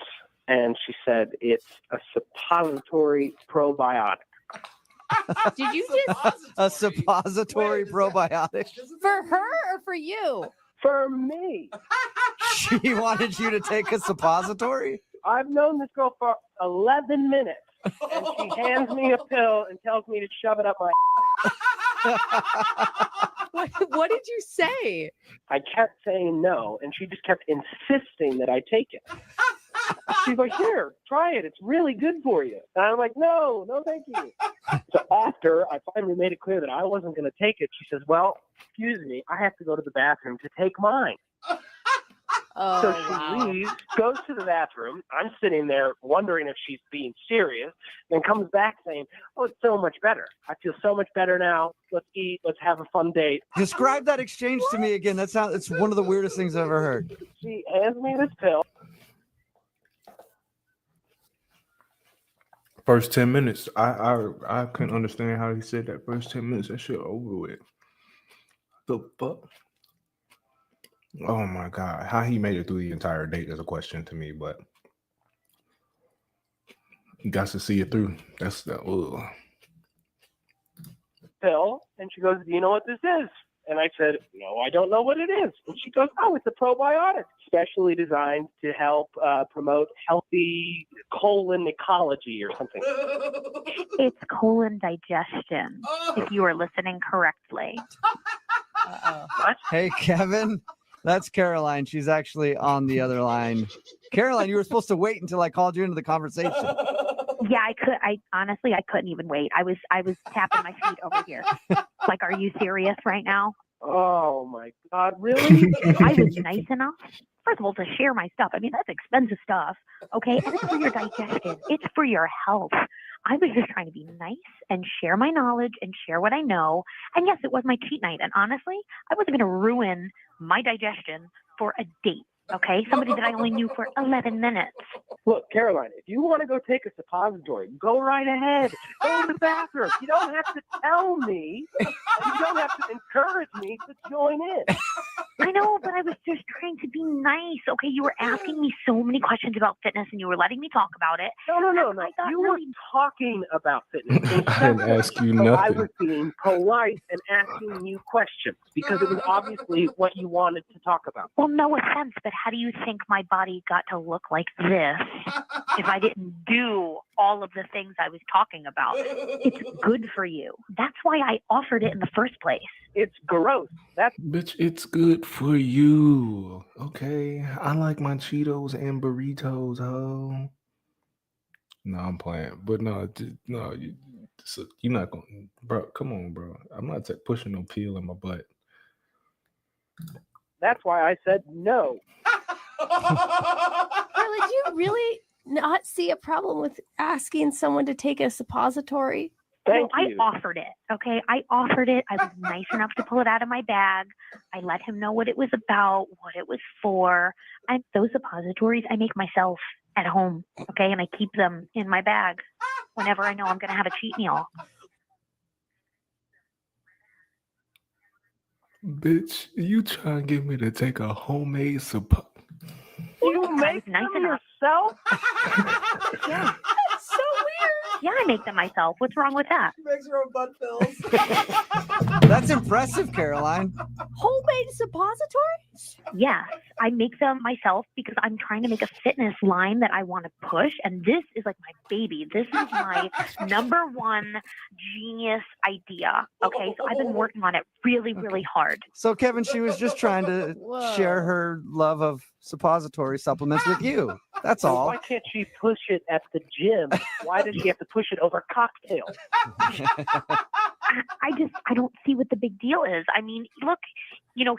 And she said, "It's a suppository probiotic." Did you just A suppository probiotic? for her or for you? For me. She wanted you to take a suppository? I've known this girl for 11 minutes, and she hands me a pill and tells me to shove it up my. What did you say? I kept saying no, and she just kept insisting that I take it. She's like, "Here, try it. It's really good for you." And I'm like, no, thank you. So after I finally made it clear that I wasn't going to take it, she says, "Well, excuse me, I have to go to the bathroom to take mine." Oh, So she wow. leaves, goes to the bathroom. I'm sitting there wondering if she's being serious, then comes back saying, "Oh, it's so much better. I feel so much better now. Let's eat. Let's have a fun date." Describe that exchange to me again. It's one of the weirdest things I've ever heard. She hands me this pill. First 10 minutes, I couldn't understand how he said that. First 10 minutes, that shit over with. The fuck? Oh my god, how he made it through the entire date is a question to me, but you got to see it through. That's the pill, and she goes, "Do you know what this is?" And I said, "No, I don't know what it is." And she goes, "Oh, it's a probiotic, specially designed to help promote healthy colon ecology or something." It's colon digestion, if you are listening correctly. What? Hey, Kevin, that's Caroline. She's actually on the other line. Caroline, you were supposed to wait until I called you into the conversation. Yeah, I honestly couldn't even wait. I was tapping my feet over here. Like, are you serious right now? Oh my God, really? I was nice enough, first of all, to share my stuff. I mean, that's expensive stuff, okay? And it's for your digestion. It's for your health. I was just trying to be nice and share my knowledge and share what I know. And yes, it was my cheat night. And honestly, I wasn't going to ruin my digestion for a date, okay? Somebody that I only knew for 11 minutes. Look, Caroline, if you want to go take a suppository, go right ahead. Go to the bathroom. You don't have to tell me. You don't have to encourage me to join in. I know, but I was just trying to be nice, okay? You were asking me so many questions about fitness, and you were letting me talk about it. No. I got You really were talking about fitness. I didn't ask you So I nothing. was being polite and asking you questions because it was obviously what you wanted to talk about. Well, no offense, but how do you think my body got to look like this if I didn't do all of the things I was talking about? It's good for you. That's why I offered it in the first place. It's gross. That's Bitch, it's good for you. Okay. I like my Cheetos and burritos, ho. No, I'm playing. But no, you're not gonna, bro. Come on, bro. I'm not pushing no peel in my butt. That's why I said no. Carla, do you really not see a problem with asking someone to take a suppository? Thank I you. offered it, okay? I offered it. I was nice enough to pull it out of my bag. I let him know what it was about, what it was for. And those suppositories I make myself at home, okay? And I keep them in my bag whenever I know I'm going to have a cheat meal. Bitch, you trying to get me to take a homemade You I make was nice them enough. yourself? Yeah. That's so weird. Yeah, I make them myself. What's wrong with that? She makes her own butt pills. That's impressive, Caroline. Homemade suppositories? Yes, I make them myself because I'm trying to make a fitness line that I want to push. And this is like my baby. This is my number one genius idea. Okay, so I've been working on it really, really hard. So, Kevin, she was just trying to share her love of suppository supplements with you. That's all. Why can't she push it at the gym? Why does she have to push it over cocktails? I don't see what the big deal is. I mean, look,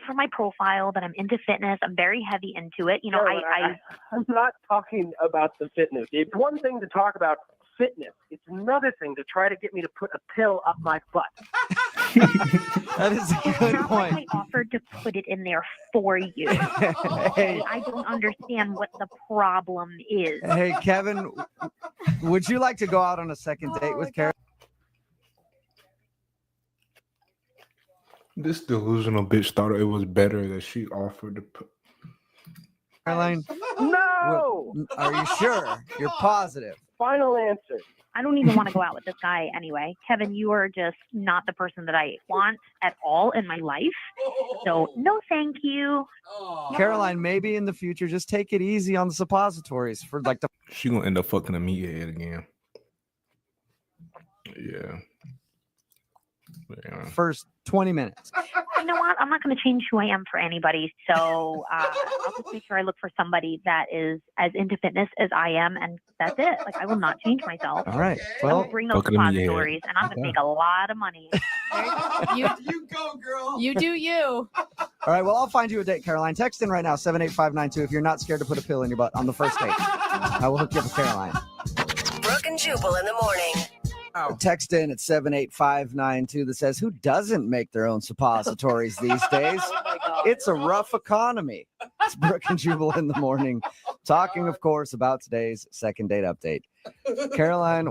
for my profile that I'm into fitness, I'm very heavy into it. I'm not talking about the fitness. It's one thing to talk about fitness. It's another thing to try to get me to put a pill up my butt. That is a good Not point. like I offered to put it in there for you. Okay, I don't understand what the problem is. Hey, Kevin, would you like to go out on a second date with Caroline? This delusional bitch thought it was better that she offered to put. Caroline, No! are you sure? You're positive? Final answer. I don't even want to go out with this guy anyway. Kevin, you are just not the person that I want at all in my life. So no thank you. Caroline, maybe in the future, just take it easy on the suppositories for like the She gonna end up fucking a meathead again. Yeah. first 20 minutes. You know what? I'm not going to change who I am for anybody. So I'll just make sure I look for somebody that is as into fitness as I am, and that's it. Like, I will not change myself. All right. I Well, will bring those fucking meathead. suppositories, and I'm going to make a lot of money. You go, girl. You do you. all right. Well, I'll find you a date, Caroline. Text in right now, 78592, if you're not scared to put a pill in your butt on the first date. I will hook you up with Caroline. Brooke and Jubal in the morning. Text in at 78592 that says, who doesn't make their own suppositories these days? It's a rough economy. It's Brooke and Jubal in the morning, talking, of course, about today's second date update. Caroline,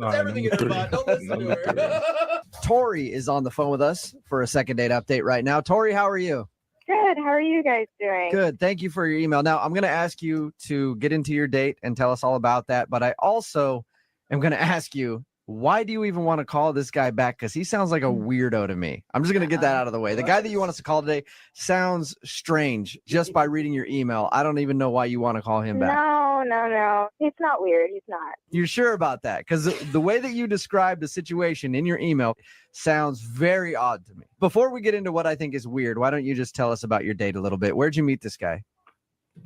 Tori is on the phone with us for a second date update right now. Tori, how are you? Good. How are you guys doing? Good. Thank you for your email. Now, I'm going to ask you to get into your date and tell us all about that. But I also am going to ask you, why do you even want to call this guy back? Because he sounds like a weirdo to me. I'm just going to get that out of the way. The guy that you want us to call today sounds strange just by reading your email. I don't even know why you want to call him back. No. He's not weird. He's not. You're sure about that? Because the way that you described the situation in your email sounds very odd to me. Before we get into what I think is weird, why don't you just tell us about your date a little bit? Where'd you meet this guy?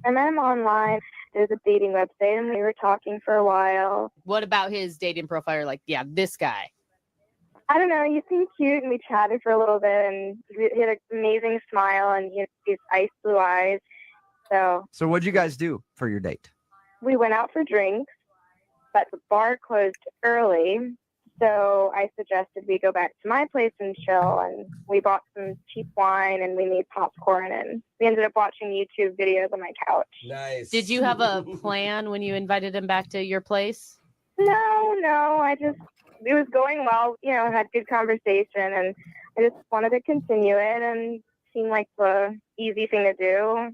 I met him online. There's a dating website, and we were talking for a while. What about his dating profile? Like, yeah, this guy. I don't know. He seemed cute, and we chatted for a little bit, and he had an amazing smile, and he had these ice blue eyes. So what'd you guys do for your date? we went out for drinks, but the bar closed early. So I suggested we go back to my place and chill, and we bought some cheap wine and we made popcorn, and we ended up watching YouTube videos on my couch. Nice. Did you have a plan when you invited him back to your place? No, it was going well, had good conversation, and I just wanted to continue it, and seemed like the easy thing to do.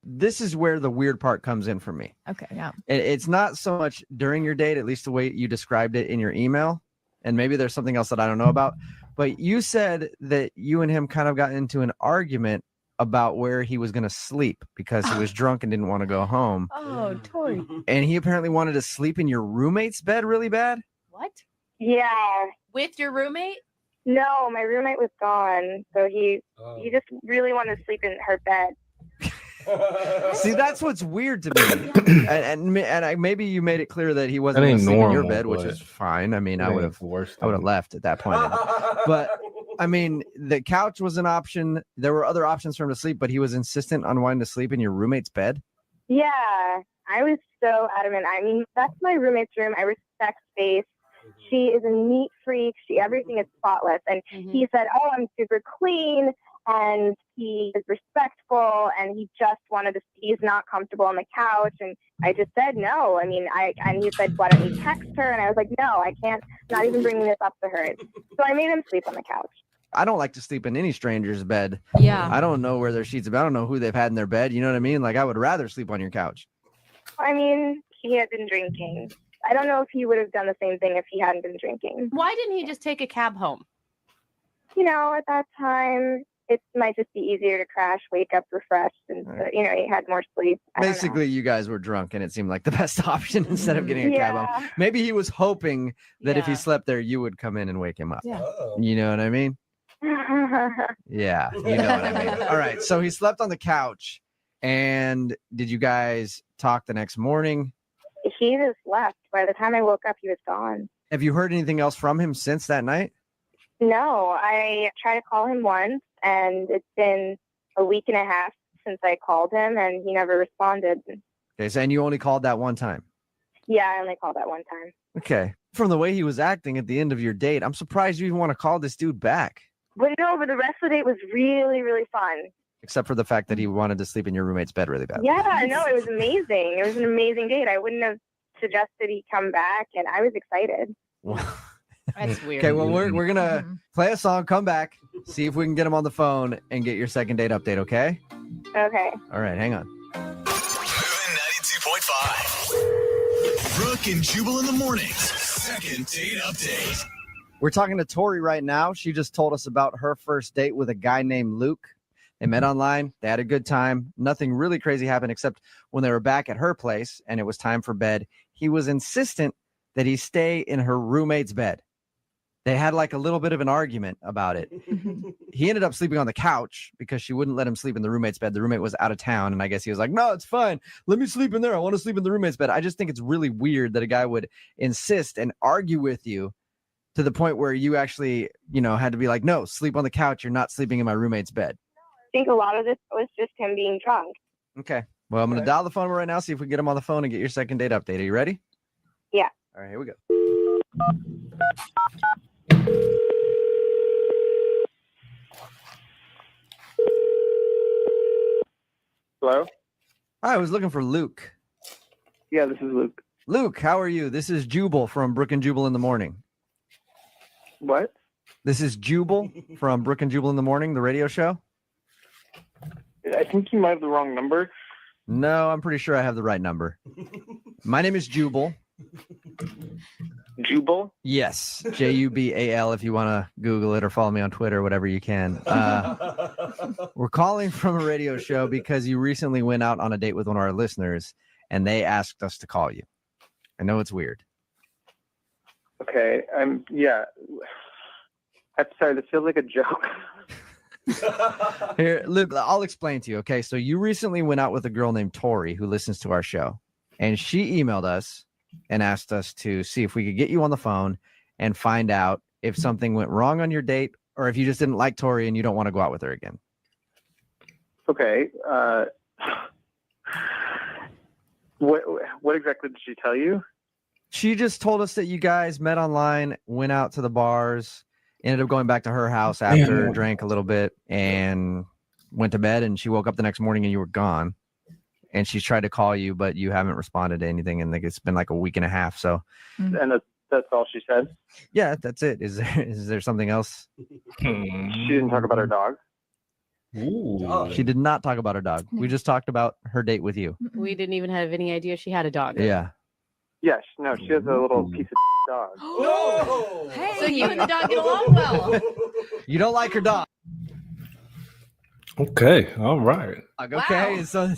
This is where the weird part comes in for me. Okay, yeah. It's not so much during your date, at least the way you described it in your email. And maybe there's something else that I don't know about. But you said that you and him kind of got into an argument about where he was going to sleep because he was drunk and didn't want to go home. Oh, Tori. And he apparently wanted to sleep in your roommate's bed really bad. What? Yeah. With your roommate? No, my roommate was gone, so he just really wanted to sleep in her bed. See, that's what's weird to me. and maybe you made it clear that he wasn't going to sleep in your bed, which is fine. I mean, I would have left at that point. But I mean, the couch was an option. There were other options for him to sleep, but he was insistent on wanting to sleep in your roommate's bed. Yeah, I was so adamant. I mean, that's my roommate's room. I respect space. She is a neat freak. Everything is spotless. And he said, "Oh, I'm super clean." And he is respectful, and he just wanted to, he's not comfortable on the couch. And I just said, no. I mean, and he said, why don't you text her? And I was like, no, I can't, not even bringing this up to her. So I made him sleep on the couch. I don't like to sleep in any stranger's bed. Yeah. I don't know where their sheets are. I don't know who they've had in their bed. You know what I mean? Like, I would rather sleep on your couch. I mean, he had been drinking. I don't know if he would have done the same thing if he hadn't been drinking. Why didn't he just take a cab home? You know, at that time, it might just be easier to crash, wake up refreshed, and you know, he had more sleep. I don't know. Basically, you guys were drunk, and it seemed like the best option instead of getting a cab home. Yeah. Maybe he was hoping that if he Yeah. slept there, you would come in and wake him up. Yeah. You know what I mean? Yeah, you know what I mean. All right, so he slept on the couch, and did you guys talk the next morning? He just left. By the time I woke up, he was gone. Have you heard anything else from him since that night? No, I tried to call him once, and it's been a week and a half since I called him, and he never responded. Okay, so and you only called that one time. Yeah, I only called that one time. Okay. From the way he was acting at the end of your date, I'm surprised you even want to call this dude back. But no, but the rest of the date was really, really fun. Except for the fact that he wanted to sleep in your roommate's bed really bad. Yeah, no, it was amazing. It was an amazing date. I wouldn't have suggested he come back, and I was excited. That's weird. Okay, well, we're gonna play a song, come back, see if we can get him on the phone and get your second date update, okay? Okay. All right, hang on. Moving 92.5. Brooke and Jubal in the mornings. Second date update. We're talking to Tori right now. She just told us about her first date with a guy named Luke. They met online. They had a good time. Nothing really crazy happened except when they were back at her place and it was time for bed, he was insistent that he stay in her roommate's bed. They had like a little bit of an argument about it. He ended up sleeping on the couch because she wouldn't let him sleep in the roommate's bed. The roommate was out of town, and I guess he was like, no, it's fine. Let me sleep in there. I want to sleep in the roommate's bed. I just think it's really weird that a guy would insist and argue with you to the point where you actually, you know, had to be like, no, sleep on the couch. You're not sleeping in my roommate's bed. I think a lot of this was just him being drunk. Okay. Well, I'm going to dial the phone right now, see if we can get him on the phone and get your second date update. Are you ready? Yeah. All right, here we go. Hello? Hi, I was looking for Luke. Yeah, this is Luke. Luke, how are you? This is Jubal from Brooke and Jubal in the Morning. What? This is Jubal from Brooke and Jubal in the Morning, the radio show. I think you might have the wrong number. No, I'm pretty sure I have the right number. My name is Jubal. Jubal? Yes, Jubal. If you want to Google it or follow me on Twitter, whatever you can. We're calling from a radio show because you recently went out on a date with one of our listeners, and they asked us to call you. I know it's weird. Okay, yeah. I'm sorry, this feels like a joke. Here, Luke, I'll explain to you. Okay, so you recently went out with a girl named Tori who listens to our show, and she emailed us and asked us to see if we could get you on the phone and find out if something went wrong on your date or if you just didn't like Tori and you don't want to go out with her again. Okay. What exactly did she tell you? She just told us that you guys met online, went out to the bars, ended up going back to her house after, drank a little bit, and went to bed, and she woke up the next morning and you were gone. And she's tried to call you, but you haven't responded to anything, and it's been like a week and a half. So, and that's all she said? Yeah, that's it. Is there something else? She didn't talk about her dog? Ooh. She did not talk about her dog. We just talked about her date with you. We didn't even have any idea she had a dog. Yeah. Yes, no, she has a little piece of dog. No! Hey. So you and the dog get along well. You don't like her dog? Okay, all right. Okay, Wow. so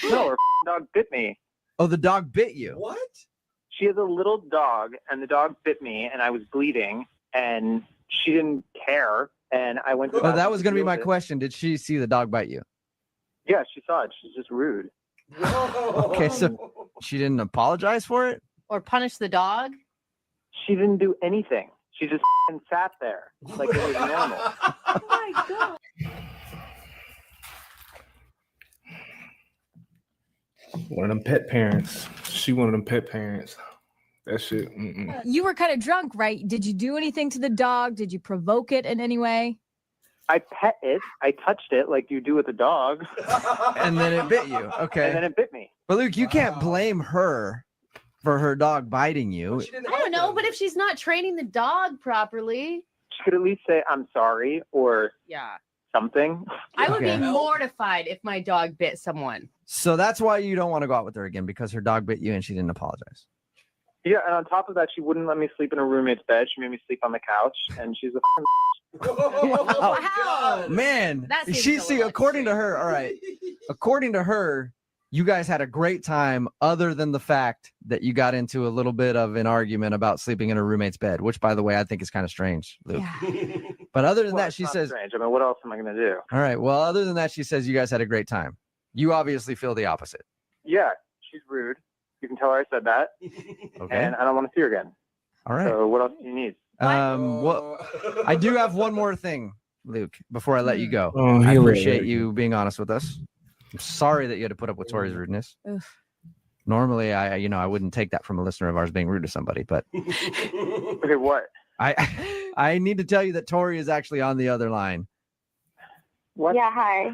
No, her dog bit me. Oh, the dog bit you? What? She has a little dog, and the dog bit me, and I was bleeding, and she didn't care, and I went to the Oh, that was going to be deal my with it. question. Did she see the dog bite you? Yeah, she saw it. She's just rude. Okay, so she didn't apologize for it? Or punish the dog? She didn't do anything. She just sat there like it was normal. Oh my God. One of them pet parents. She one of them pet parents. That shit. Mm-mm. You were kind of drunk, right? Did you do anything to the dog? Did you provoke it in any way? I pet it. I touched it like you do with a dog. And then it bit you. Okay. And then it bit me. But Luke, you can't blame her for her dog biting you. I don't know, but if she's not training the dog properly. She could at least say, I'm sorry, or Yeah. something. I would Okay. be mortified if my dog bit someone. So that's why you don't want to go out with her again, because her dog bit you and she didn't apologize. Yeah, and on top of that, she wouldn't let me sleep in a roommate's bed. She made me sleep on the couch, and she's a Oh, man. That seems She a see, little according to her, all right. According to her, you guys had a great time, other than the fact that you got into a little bit of an argument about sleeping in a roommate's bed, which, by the way, I think is kind of strange, Luke. Yeah. But other than that, it's she not says, strange. I mean, what else am I going to do? all right. Well, other than that, she says you guys had a great time. You obviously feel the opposite. Yeah, she's rude. You can tell her I said that, Okay. and I don't want to see her again. All right. So what else do you need? Well, I do have one more thing, Luke, before I let you go. Oh, I he appreciate let you being honest with us. I'm sorry that you had to put up with Tori's rudeness. Oof. Normally, I wouldn't take that from a listener of ours being rude to somebody, but Okay, what? I need to tell you that Tori is actually on the other line. What? Yeah, hi.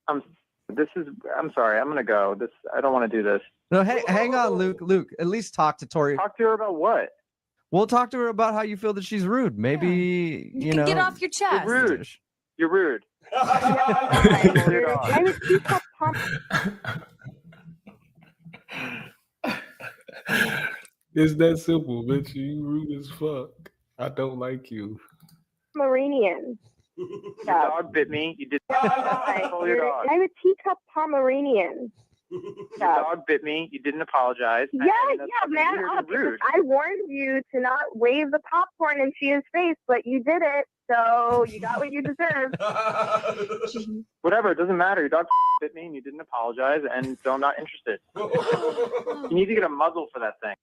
I'm sorry. I'm going to go. I don't want to do this. No, hang on, Luke. Luke, at least talk to Tori. Talk to her about what? We'll talk to her about how you feel that she's rude. Maybe, You can get off your chest. You're rude. You're rude. I was teacup It's that simple, bitch. You rude as fuck. I don't like you. Pomeranian. Your dog bit me. You did. Call your dog. I'm a teacup Pomeranian. Your dog bit me. You didn't apologize. Yeah, That's yeah, fucking man. weird Up. and rude. I warned you to not wave the popcorn in Shia's face, but you did it, so you got what you deserved. Whatever. It doesn't matter. Your dog bit me, and you didn't apologize, and so I'm not interested. You need to get a muzzle for that thing.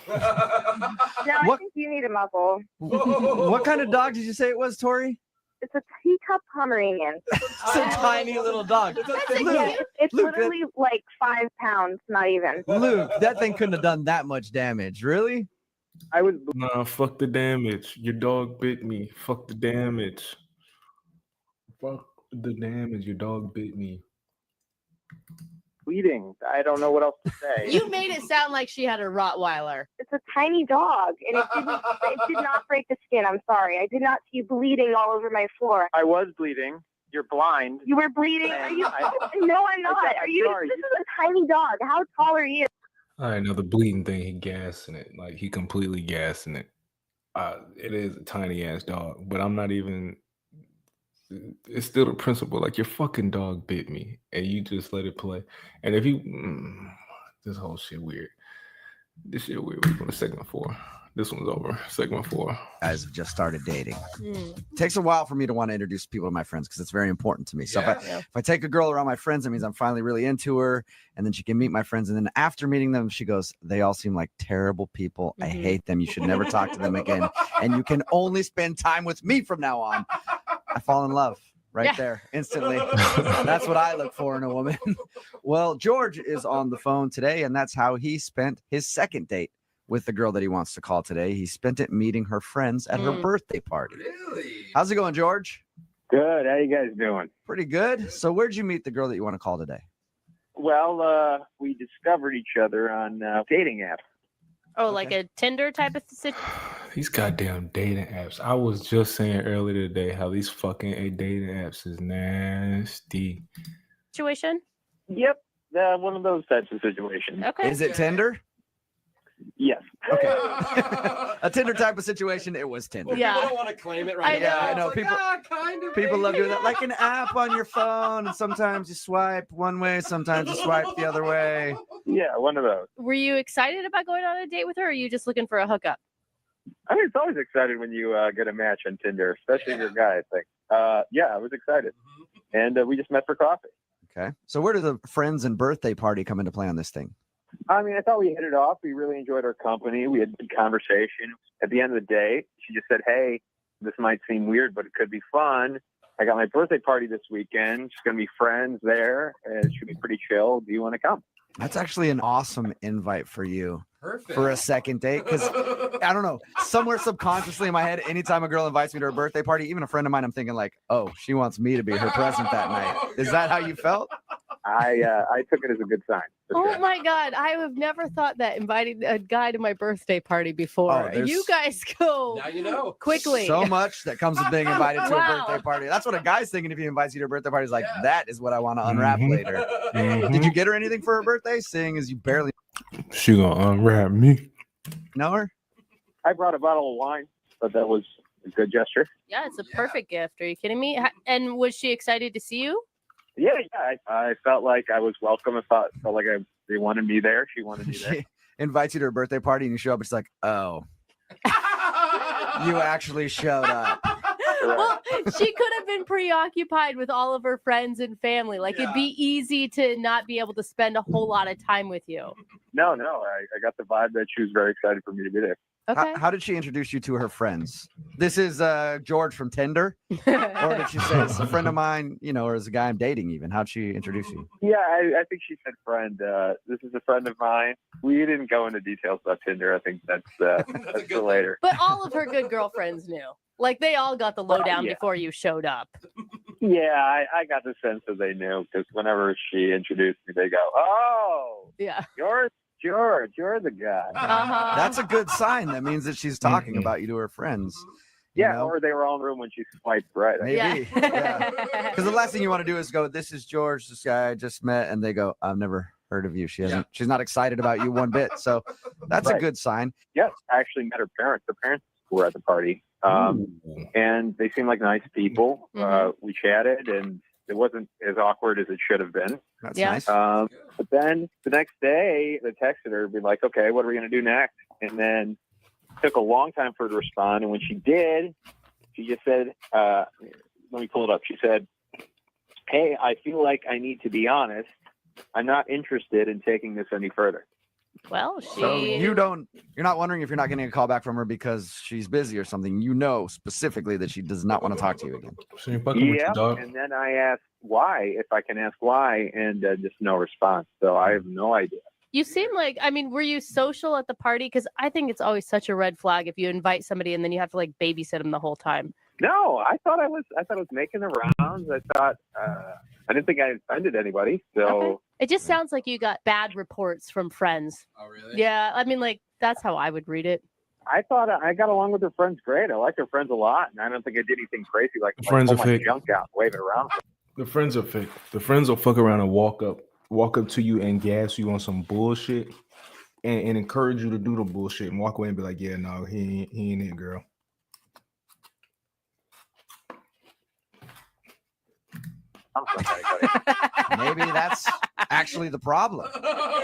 No, I think you need a muzzle. What kind of dog did you say it was, Tori? It's a teacup Pomeranian. It's a tiny little dog. It's literally like 5 pounds, not even. Luke, that thing couldn't have done that much damage. Really? I was. Nah, fuck the damage. Your dog bit me. Fuck the damage. Fuck the damage. Your dog bit me. Bleeding. I don't know what else to say. You made it sound like she had a Rottweiler. It's a tiny dog, and it did not break the skin. I'm sorry. I did not see you bleeding all over my floor. I was bleeding. You're blind. You were bleeding? Are you? No, I'm not. Are you? sorry. This is a tiny dog. How tall are you? All right, now the bleeding thing, he gassing it. Like, he completely gassing it. It is a tiny ass dog, but I'm not even. It's still the principle. Like, your fucking dog bit me, and you just let it play. And if you, this whole shit weird. This shit weird. We're going to segment 4. This one's over. Segment 4. Guys have just started dating. It takes a while for me to want to introduce people to my friends because it's very important to me. So if I take a girl around my friends, that means I'm finally really into her, and then she can meet my friends. And then after meeting them, she goes, "They all seem like terrible people. I hate them. You should never talk to them again. And you can only spend time with me from now on." I fall in love right there instantly. That's what I look for in a woman. Well, George is on the phone today, and that's how he spent his second date with the girl that he wants to call today. He spent it meeting her friends at her birthday party. Really? How's it going, George? Good. How you guys doing? Pretty good. So where'd you meet the girl that you want to call today? Well, we discovered each other on dating apps. Oh, like a Tinder type of situation? These goddamn dating apps. I was just saying earlier today how these fucking dating apps is nasty. Yep. One of those types of situations. Okay. Is it Tinder? Yes. Okay. A Tinder type of situation. It was Tinder. Yeah. People don't want to claim it right now. I know. It's like, People, kind of. people love doing that. Like an app on your phone, and sometimes you swipe one way, sometimes you swipe the other way. Yeah, one of those. Were you excited about going on a date with her, or are you just looking for a hookup? I mean, it's always exciting when you get a match on Tinder, especially if you're a guy, I think. Yeah, I was excited. And we just met for coffee. Okay. So where do the friends and birthday party come into play on this thing? I mean, I thought we hit it off. We really enjoyed our company. We had good conversation. At the end of the day, she just said, "Hey, this might seem weird, but it could be fun. I got my birthday party this weekend. It's going to be friends there. And it should be pretty chill. Do you want to come?" That's actually an awesome invite for you. Perfect. For a second date, because I don't know, somewhere subconsciously in my head, anytime a girl invites me to her birthday party, even a friend of mine, I'm thinking like, "Oh, she wants me to be her present that night." Is that how you felt? I took it as a good sign. Oh my God. I have never thought that inviting a guy to my birthday party before. there's- You guys go Now you know. quickly. So much that comes with being invited to a Wow. birthday party. That's what a guy's thinking if he invites you to a birthday party. He's like, that is what I want to unwrap Mhm. later. Did you get her anything for her birthday? Seeing as you barely She gonna unwrap me. know her? I brought a bottle of wine, but that was a good gesture. Yeah, it's a perfect gift. Are you kidding me? And was she excited to see you? Yeah. I felt like I was welcome. I felt like they wanted me there. She wanted me there. She invites you to her birthday party and you show up. It's like, oh, you actually showed up. Well, she could have been preoccupied with all of her friends and family. Like it'd be easy to not be able to spend a whole lot of time with you. No, I got the vibe that she was very excited for me to be there. Okay. How did she introduce you to her friends? This is George from Tinder, or did she say it's a friend of mine, or is a guy I'm dating even? How'd she introduce you? Yeah, I think she said friend. This is a friend of mine. We didn't go into details about Tinder. I think that's for later. But all of her good girlfriends knew. Like they all got the lowdown yeah. before you showed up. Yeah, I got the sense that they knew because whenever she introduced me, they go, "Oh, Yeah. you're George. You're the guy." Uh-huh. That's a good sign. That means that she's talking about you to her friends. Yeah, or they were all in the room when she swiped right. Maybe. Because the last thing you want to do is go, "This is George, this guy I just met," and they go, "I've never heard of you." She's not excited about you one bit. So that's a Right. good sign. Yes, I actually met her parents. Her parents were at the party, and they seemed like nice people. We chatted, and it wasn't as awkward as it should have been. That's nice. But then the next day, I texted her, be like, "Okay, what are we going to do next?" And then it took a long time for her to respond. And when she did, she just said, "Let me pull it up." She said, "Hey, I feel like I need to be honest. I'm not interested in taking this any further." Well, So you're not wondering if you're not getting a call back from her because she's busy or something. You know specifically that she does not want to talk to you again. She ain't fucking with Yeah, you, dog. and then I asked why, if I can ask why, and just no response. So I have no idea. You seem like, were you social at the party? Because I think it's always such a red flag if you invite somebody and then you have to like babysit them the whole time. No, I thought I was making the rounds. I thought I didn't think I offended anybody. So It just sounds like you got bad reports from friends. Oh, really? Yeah, that's how I would read it. I thought I got along with her friends great. I like her friends a lot, and I don't think I did anything crazy like Friends pull are my fake. junk out, wave it around. The friends are fake. The friends will fuck around and walk up to you and gas you on some bullshit and encourage you to do the bullshit and walk away and be like, "Yeah, no, he ain't it, girl." Maybe that's actually the problem.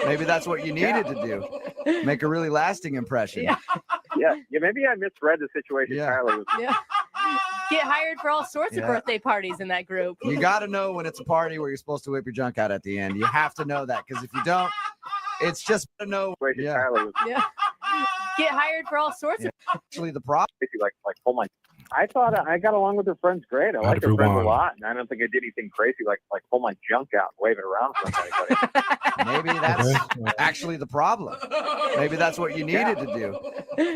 Maybe that's what you needed to do. Make a really lasting impression. Yeah, maybe I misread the situation entirely. Yeah. Get hired for all sorts of Yeah. birthday parties in that group. You got to know when it's a party where you're supposed to whip your junk out at the end. You have to know that because if you don't, it's just to know. Yeah. Yeah. Get hired for all sorts of Actually, the problem. Like, oh my. I thought I got along with her friends great. I like her friends a Everyone. lot, and I don't think I did anything crazy like pull my junk out, wave it around for anybody. Maybe that's actually the problem. Maybe that's what you needed to do.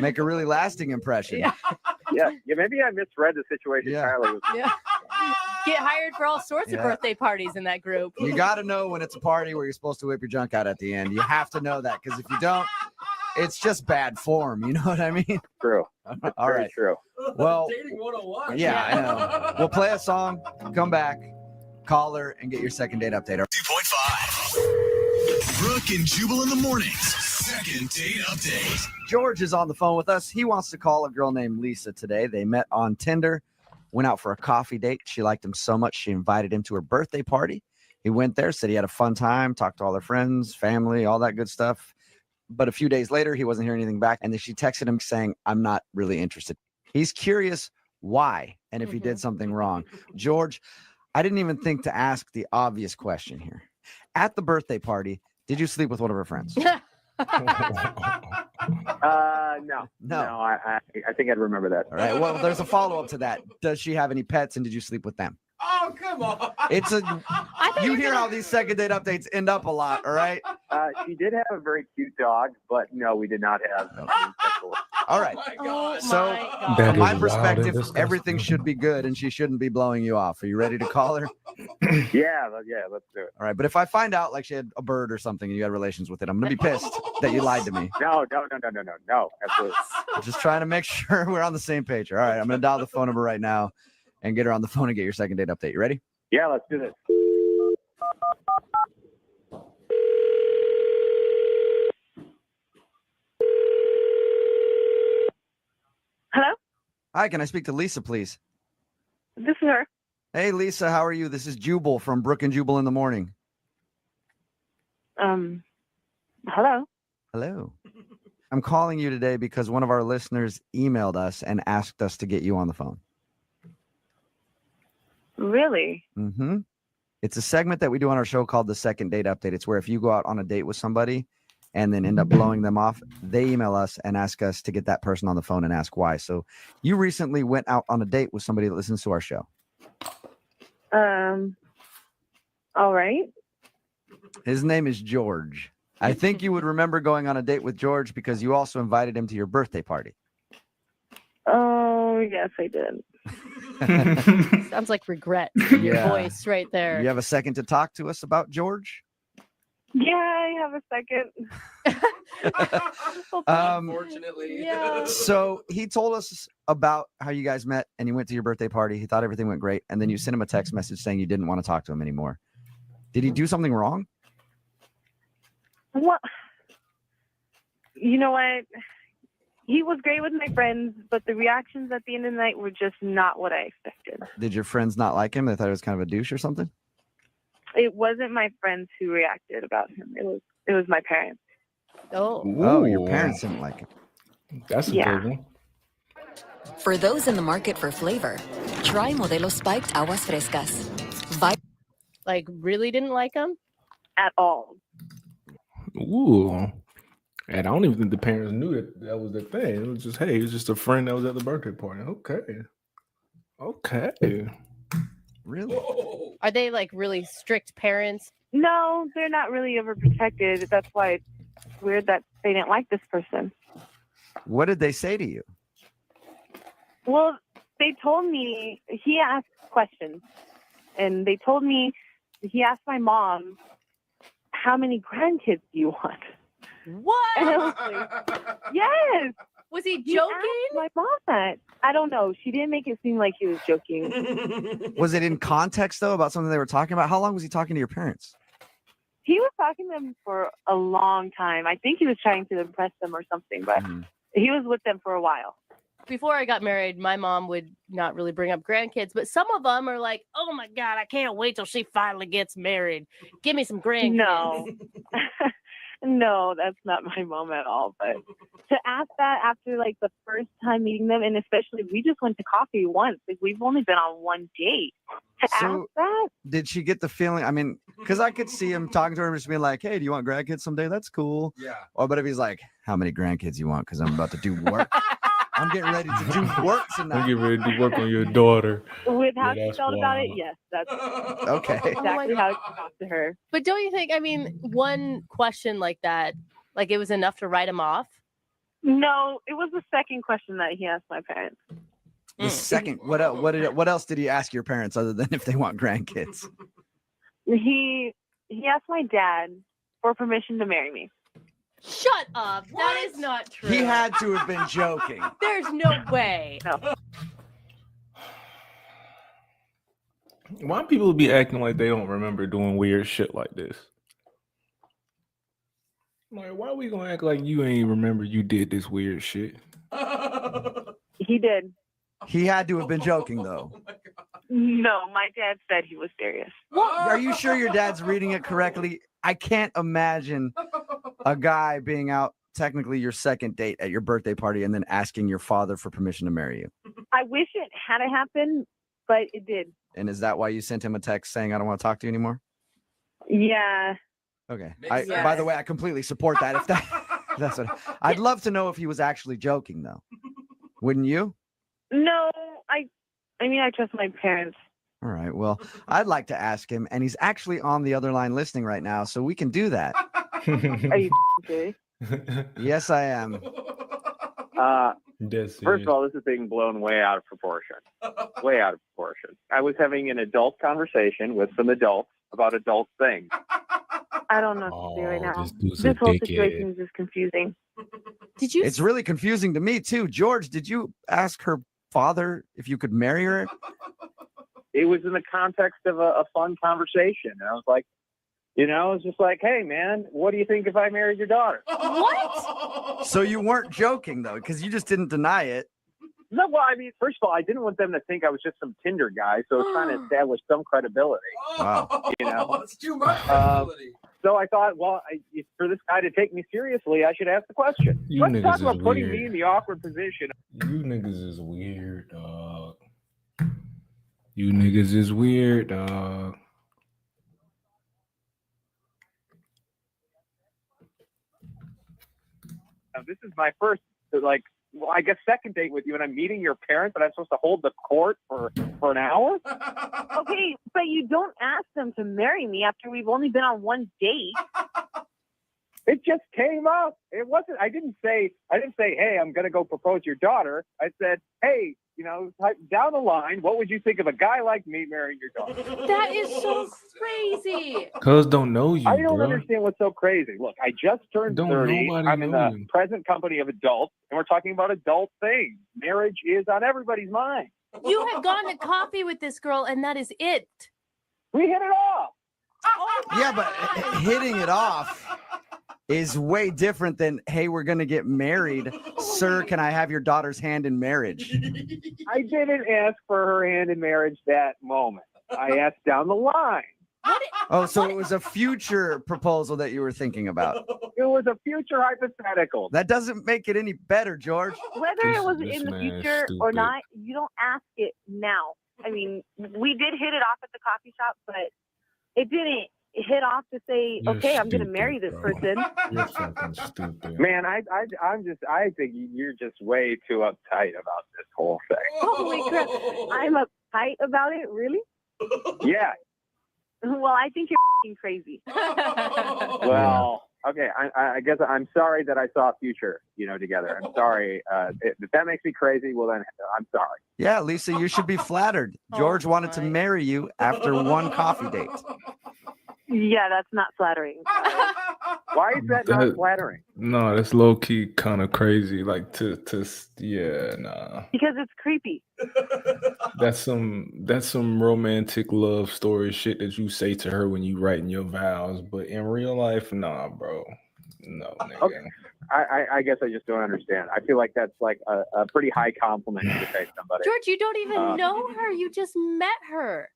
Make a really lasting impression. Yeah, maybe I misread the situation entirely. Yeah. Get hired for all sorts of Yeah. birthday parties in that group. You got to know when it's a party where you're supposed to whip your junk out at the end. You have to know that because if you don't, it's just bad form. You know what I mean? True. All Very right. true. Well, Dating 101. yeah, I know. We'll play a song, come back, call her, and get your second date update. 2.5. Brooke and Jubal in the mornings. Second date update. George is on the phone with us. He wants to call a girl named Lisa today. They met on Tinder, went out for a coffee date. She liked him so much, she invited him to her birthday party. He went there, said he had a fun time, talked to all their friends, family, all that good stuff. But a few days later, he wasn't hearing anything back. And then she texted him saying, "I'm not really interested." He's curious why and if he did something wrong. George, I didn't even think to ask the obvious question here. At the birthday party, did you sleep with one of her friends? No. No. I think I'd remember that. All right. Well, there's a follow-up to that. Does she have any pets and did you sleep with them? Oh, come on. It's you hear how these second date updates end up a lot, all right? She did have a very cute dog, but no, we did not have any sexual. All right. Oh So, my God. That from my is wild and perspective, disgusting. everything should be good and she shouldn't be blowing you off. Are you ready to call her? Yeah, let's do it. All right. But if I find out like she had a bird or something and you had relations with it, I'm going to be pissed that you lied to me. No, absolutely. I'm just trying to make sure we're on the same page. All right. I'm going to dial the phone number right now and get her on the phone and get your second date update. You ready? Yeah, let's do this. Hello? Hi. Can I speak to Lisa, please? This is her. Hey, Lisa. How are you? This is Jubal from Brook and Jubal in the Morning. Hello? Hello. I'm calling you today because one of our listeners emailed us and asked us to get you on the phone. Really? Mm-hmm. It's a segment that we do on our show called the Second Date Update. It's where if you go out on a date with somebody and then end up blowing them off, they email us and ask us to get that person on the phone and ask why. So you recently went out on a date with somebody that listens to our show. All right. His name is George. I think you would remember going on a date with George because you also invited him to your birthday party. Oh, yes, I did. Sounds like regret in your Yeah. voice right there. You have a second to talk to us about George? Yeah, I have a second. Unfortunately. Yeah. So he told us about how you guys met and you went to your birthday party. He thought everything went great. And then you sent him a text message saying you didn't want to talk to him anymore. Did he do something wrong? What? You know what? He was great with my friends, but the reactions at the end of the night were just not what I expected. Did your friends not like him? They thought he was kind of a douche or something? It wasn't my friends who reacted about him. It was my parents. Oh. Oh, your Ooh. parents didn't like him. That's a Yeah. good one. For those in the market for flavor, try Modelo Spiked Aguas Frescas. Like, really didn't like him? At all. Ooh. And I don't even think the parents knew that was the thing. It was just, hey, it was just a friend that was at the birthday party. Okay. Really? Are they like really strict parents? No, they're not really overprotected. That's why it's weird that they didn't like this person. What did they say to you? Well, they told me he asked questions, and they told me he asked my mom, "How many grandkids do you want?" What? And I was like, "Yes." Was he He joking? asked my mom that. I don't know. She didn't make it seem like he was joking. Was it in context, though, about something they were talking about? How long was he talking to your parents? He was talking to them for a long time. I think he was trying to impress them or something, but he was with them for a while. Before I got married, my mom would not really bring up grandkids, but some of them are like, "Oh my God, I can't wait till she finally gets married. Give me some grandkids." No. No, that's not my mom at all. But to ask that after like the first time meeting them, and especially we just went to coffee once. Like we've only been on one date. To ask that? Did she get the feeling? I mean, because I could see him talking to her and just being like, "Hey, do you want grandkids someday? That's cool." Yeah. Or but if he's like, "How many grandkids you want? Because I'm about to do work. I'm getting ready to do work I'm tonight." getting ready to work on your daughter. With how Yeah, she that's felt about it, wild. yes, that's Okay. exactly how I talked to her. But don't you think, I mean, one question like that, like it was enough to write him off? No, it was the second question that he asked my parents. The second, what else did he ask your parents other than if they want grandkids? He asked my dad for permission to marry me. Shut up. That is not true. He had to have been joking. There's no way. No. Why people be acting like they don't remember doing weird shit like this? Like, why we gonna act like you ain't remember you did this weird shit? He did. He had to have been joking, though. No, my dad said he was serious. Are you sure your dad's reading it correctly? I can't imagine a guy being out technically your second date at your birthday party and then asking your father for permission to marry you. I wish it had happened, but it did. And is that why you sent him a text saying, "I don't want to talk to you anymore"? Yeah. Okay. Makes By the way, I completely support that. If that's what I'd love to know if he was actually joking, though. Wouldn't you? No, I mean, I trust my parents. All right. Well, I'd like to ask him, and he's actually on the other line listening right now, so we can do that. Are you serious? Yes, I am. First of all, this is being blown way out of proportion. Way out of proportion. I was having an adult conversation with some adults about adult things. I don't know what to do right now. this dude's a This whole dickhead. situation is just confusing. Did you? It's really confusing to me too. George, did you ask her father if you could marry her? It was in the context of a fun conversation. And I was like, you know, it's just like, hey, man, what do you think if I married your daughter? What? So you weren't joking though, because you just didn't deny it. No, well, I mean, first of all, I didn't want them to think I was just some Tinder guy, so I was trying to establish some credibility. Wow. You know? It's too much credibility. So I thought, well, for this guy to take me seriously, I should ask the question. You Let's niggas talk is about putting weird. me in the awkward position. You niggas is weird, dog. You niggas is weird, dog. Now, this is my first, like, well, I guess second date with you, and I'm meeting your parents, and I'm supposed to hold the court for an hour? Okay, but you don't ask them to marry me after we've only been on one date. It just came up. It wasn't. I didn't say, hey, I'm gonna go propose your daughter. I said, hey, you know, down the line, what would you think of a guy like me marrying your daughter? That is so crazy. Cuz don't know you, I don't bro. understand what's so crazy. Look, I just turned Don't 30. nobody I'm in know the you. present company of adults, and we're talking about adult things. Marriage is on everybody's mind. You have gone to coffee with this girl, and that is it. We hit it off. Yeah, but hitting it off is way different than, hey, we're going to get married. Sir, can I have your daughter's hand in marriage? I didn't ask for her hand in marriage that moment. I asked down the line. Oh, so it was a future proposal that you were thinking about. It was a future hypothetical. That doesn't make it any better, George. Whether This- it was this in the man is future or stupid. not, you don't ask it now. I mean, we did hit it off at the coffee shop, but it didn't hit off to say, You're okay, I'm going to stupid, marry this bro. person. You're fucking stupid. Man, I think you're just way too uptight about this whole thing. Holy crap. I'm uptight about it, really? Yeah. Well, I think you're f***ing crazy. Well, okay. I guess I'm sorry that I saw a future, together. I'm sorry. If that makes me crazy, well then I'm sorry. Yeah, Lisa, you should be flattered. George wanted to marry you after one coffee date. Yeah, that's not flattering. Why is that not flattering? No, that's low key kind of crazy. Like yeah, nah. Because it's creepy. That's some romantic love story shit that you say to her when you writing your vows, but in real life, nah, bro. No, nigga. Okay. I guess I just don't understand. I feel like that's like a pretty high compliment to say to somebody. George, you don't even know her. You just met her.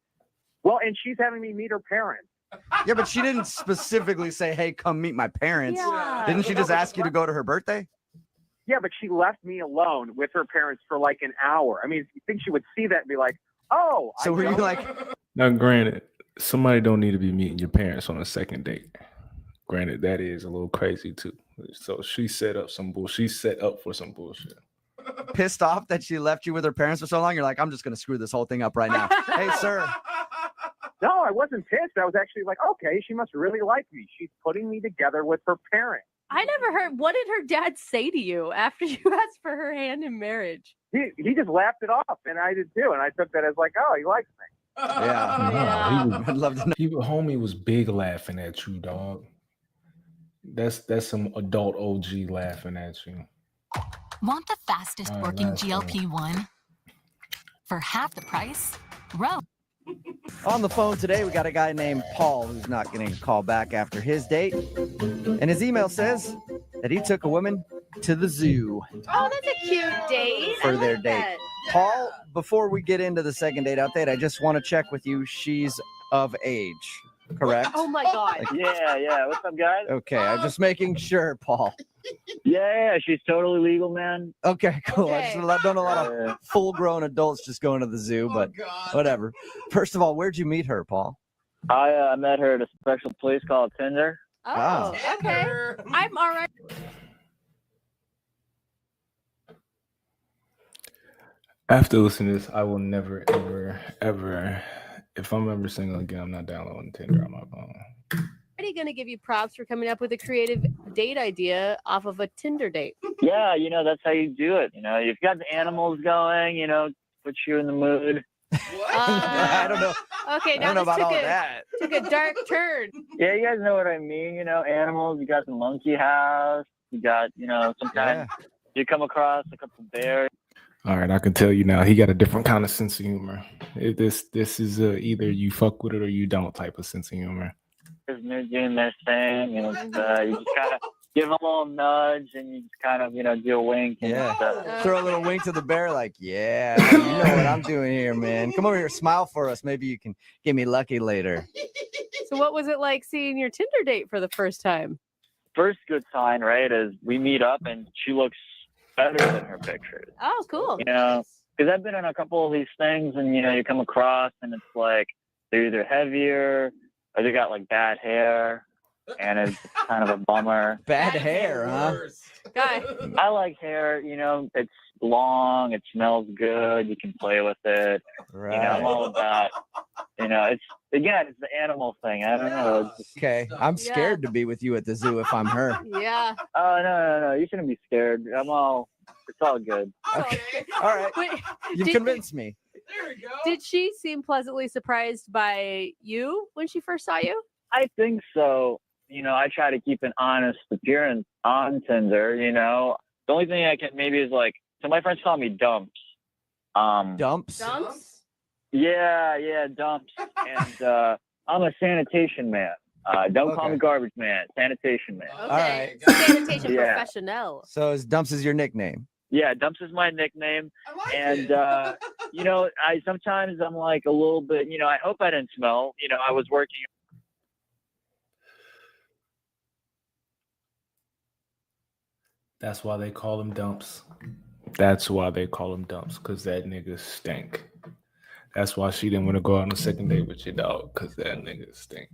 Well, and she's having me meet her parents. Yeah, but she didn't specifically say, hey, come meet my parents. Yeah. Didn't she just ask you to go to her birthday? Yeah, but she left me alone with her parents for like an hour. I mean, you think she would see that and be like, oh. So were you like, Now, granted, somebody don't need to be meeting your parents on a second date. Granted, that is a little crazy too. So she set up some bull. She set up for some bullshit. pissed off that she left you with her parents for so long? You're like, I'm just going to screw this whole thing up right now. Hey, sir. No, I wasn't pissed. I was actually like, okay, she must really like me. She's putting me together with her parents. I never heard. What did her dad say to you after you asked for her hand in marriage? He just laughed it off, and I did too. And I took that as like, oh, he likes me. Yeah. No, I'd love to know. Homie was big laughing at you, dog. That's some adult OG laughing at you. Want the fastest All right, working last one. GLP-1 for half the price? Row. On the phone today, we got a guy named Paul who's not getting a call back after his date. And his email says that he took a woman to the zoo Oh, that's a cute date. for I their like date. that. Paul, before we get into the second date update, I just want to check with you. She's of age, correct? Oh my God. Yeah. What's up, guys? Okay, I'm just making sure, Paul. Yeah, she's totally legal, man. Okay, cool. I just Okay. don't know a lot of full-grown adults just going to the zoo, but whatever. First of all, where'd you meet her, Paul? I met her at a special place called Tinder. Oh, okay. I'm all right. After listening to this, I will never, ever, if I'm ever single again, I'm not downloading Tinder on my phone. Already going to give you props for coming up with a creative date idea off of a Tinder date. Yeah, that's how you do it. You've got the animals going, put you in the mood. I don't know. Okay, I now don't know this about all that. took a dark turn. Yeah, you guys know what I mean. Animals. You got the monkey house. You got, sometimes you come across a couple bears. All right, I can tell you now. He got a different kind of sense of humor. This is either you fuck with it or you don't type of sense of humor. They're doing their thing, and you just kind of give them a little nudge, and you just kind of, do a wink. And Throw a little wink to the bear, like, yeah, you know what I'm doing here, man. Come over here, smile for us. Maybe you can get me lucky later. So what was it like seeing your Tinder date for the first time? First good sign, right, is we meet up, and she looks better than her pictures. Oh, cool. Because I've been on a couple of these things, and you come across, and it's like they're either heavier or they got like bad hair, and it's kind of a bummer. Bad hair, huh? Guy. I like hair. It's long, it smells good, you can play with it. Right. I'm all about. It's the animal thing. I don't know. Okay, I'm scared to be with you at the zoo if I'm her. Yeah. Oh no! You shouldn't be scared. It's all good. Okay. All right. Wait, You've did- convinced me. There we go. Did she seem pleasantly surprised by you when she first saw you? I think so. I try to keep an honest appearance on Tinder. The only thing I can maybe is like, so my friends call me Dumps. Dumps? Dumps? Yeah, Dumps. And I'm a sanitation man. Don't call me garbage man. Sanitation man. Okay. All right. Sanitation Yeah. professional. So Dumps is your nickname. Yeah, Dumps is my nickname. I like And it. I sometimes I'm like a little bit, I hope I didn't smell. I was working. That's why they call him Dumps. That's why they call him Dumps, because that nigga stink. That's why she didn't want to go out on a second date with your dog, because that nigga stink.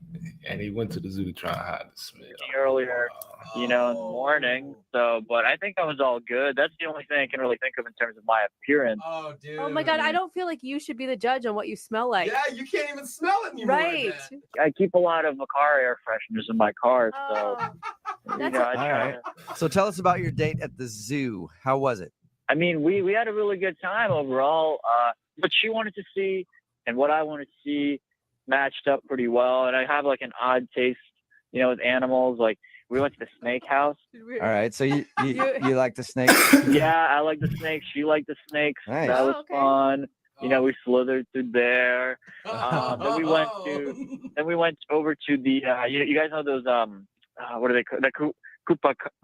And he went to the zoo to try and hide the smell. Earlier, in the morning. So, but I think I was all good. That's the only thing I can really think of in terms of my appearance. Oh, dude. Oh my God, I don't feel like you should be the judge on what you smell like. Yeah, you can't even smell it anymore. Right. I keep a lot of car air fresheners in my car, so Oh, I that's try All right. to. So tell us about your date at the zoo. How was it? I mean, we had a really good time overall. What she wanted to see and what I wanted to see matched up pretty well. And I have like an odd taste, with animals. Like we went to the snake house. All right. So you like the snake? Yeah, I like the snakes. She liked the snakes. Nice. That was Oh, okay. fun. We slithered through there. Then we went over to the. You guys know those what are they called? The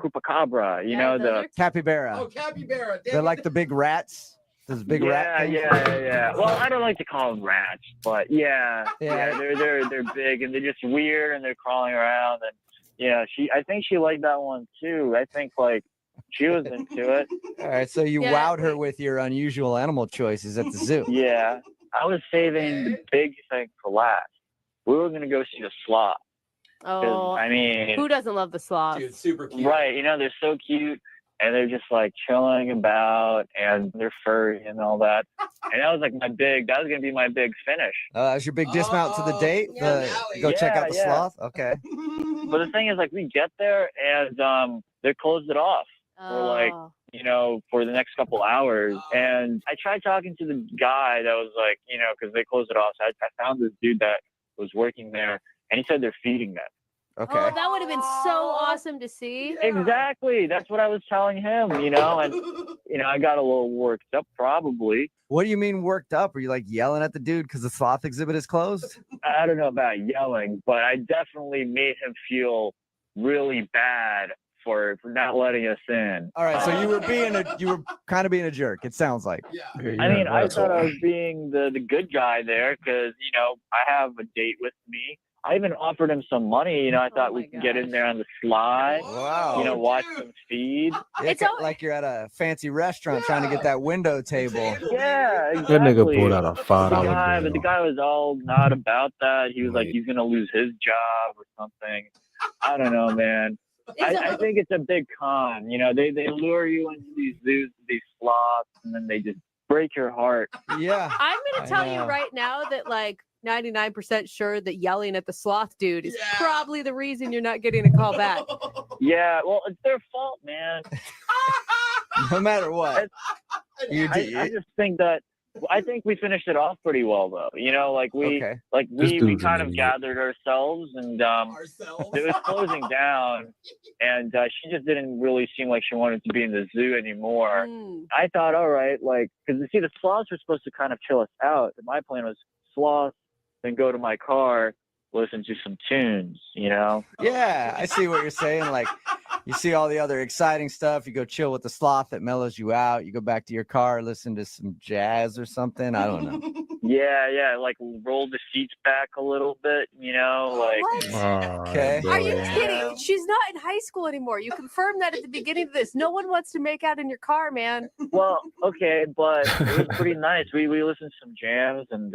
Chupacabra. Yeah, those are- Capybara. Oh, capybara. Damn They're it. like the big rats. Those big rat things. Yeah. Well, I don't like to call them rats, but yeah. They're big and they're just weird and they're crawling around and I think she liked that one too. I think like she was into it. All right. So you Yeah. wowed her with your unusual animal choices at the zoo. Yeah, I was saving the big thing for last. We were gonna go see the sloth. 'Cause, Oh, I mean, who doesn't love the sloth? Dude, super cute. right? They're so cute. And they're just like chilling about, and they're furry and all that. And that was like that was gonna be my big finish. That was your big dismount to the date? yeah, Go check Yeah, out the yeah. sloth? Okay. But the thing is, like, we get there and they closed it off for like, Oh. for the next couple hours. And I tried talking to the guy that was like, because they closed it off. So I found this dude that was working there, and he said they're feeding them. Okay. Oh, that would have been so awesome to see. Exactly. That's what I was telling him, and I got a little worked up probably. What do you mean worked up? Are you like yelling at the dude because the sloth exhibit is closed? I don't know about yelling, but I definitely made him feel really bad for not letting us in. All right. So you were kind of being a jerk. It sounds like. Yeah. I mean, I thought I was being the good guy there because, I have a date with me. I even offered him some money. I thought we could get in there on the slide. Wow. Watch dude. them feed. It's like you're at a fancy restaurant trying to get that window table. Yeah, exactly. That nigga pulled out a $5 But the bill. guy was all not about that. He was like, Wait. he's going to lose his job or something. I don't know, man. I think it's a big con. They lure you into these zoos, these sloths, and then they just break your heart. Yeah. I'm going I to tell know. you right now that like 99% sure that yelling at the sloth dude is Yeah. probably the reason you're not getting a call back. Yeah, well, it's their fault, man. No matter what. I just think that I think we finished it off pretty well, though. You know, like we This we dude's kind an of idiot. gathered ourselves, and it was closing down, and she just didn't really seem like she wanted to be in the zoo anymore. I thought, all right, like, because you see, the sloths were supposed to kind of chill us out. And my plan was sloth, then go to my car, listen to some tunes, you know? Yeah, I see what you're saying. Like, you see all the other exciting stuff. You go chill with the sloth that mellows you out. You go back to your car, listen to some jazz or something. I don't know. Yeah, like roll the seats back a little bit, you know, like. Okay. Are you kidding? She's not in high school anymore. You confirmed that at the beginning of this. No one wants to make out in your car, man. Well, okay, but it was pretty nice. We listened to some jams, and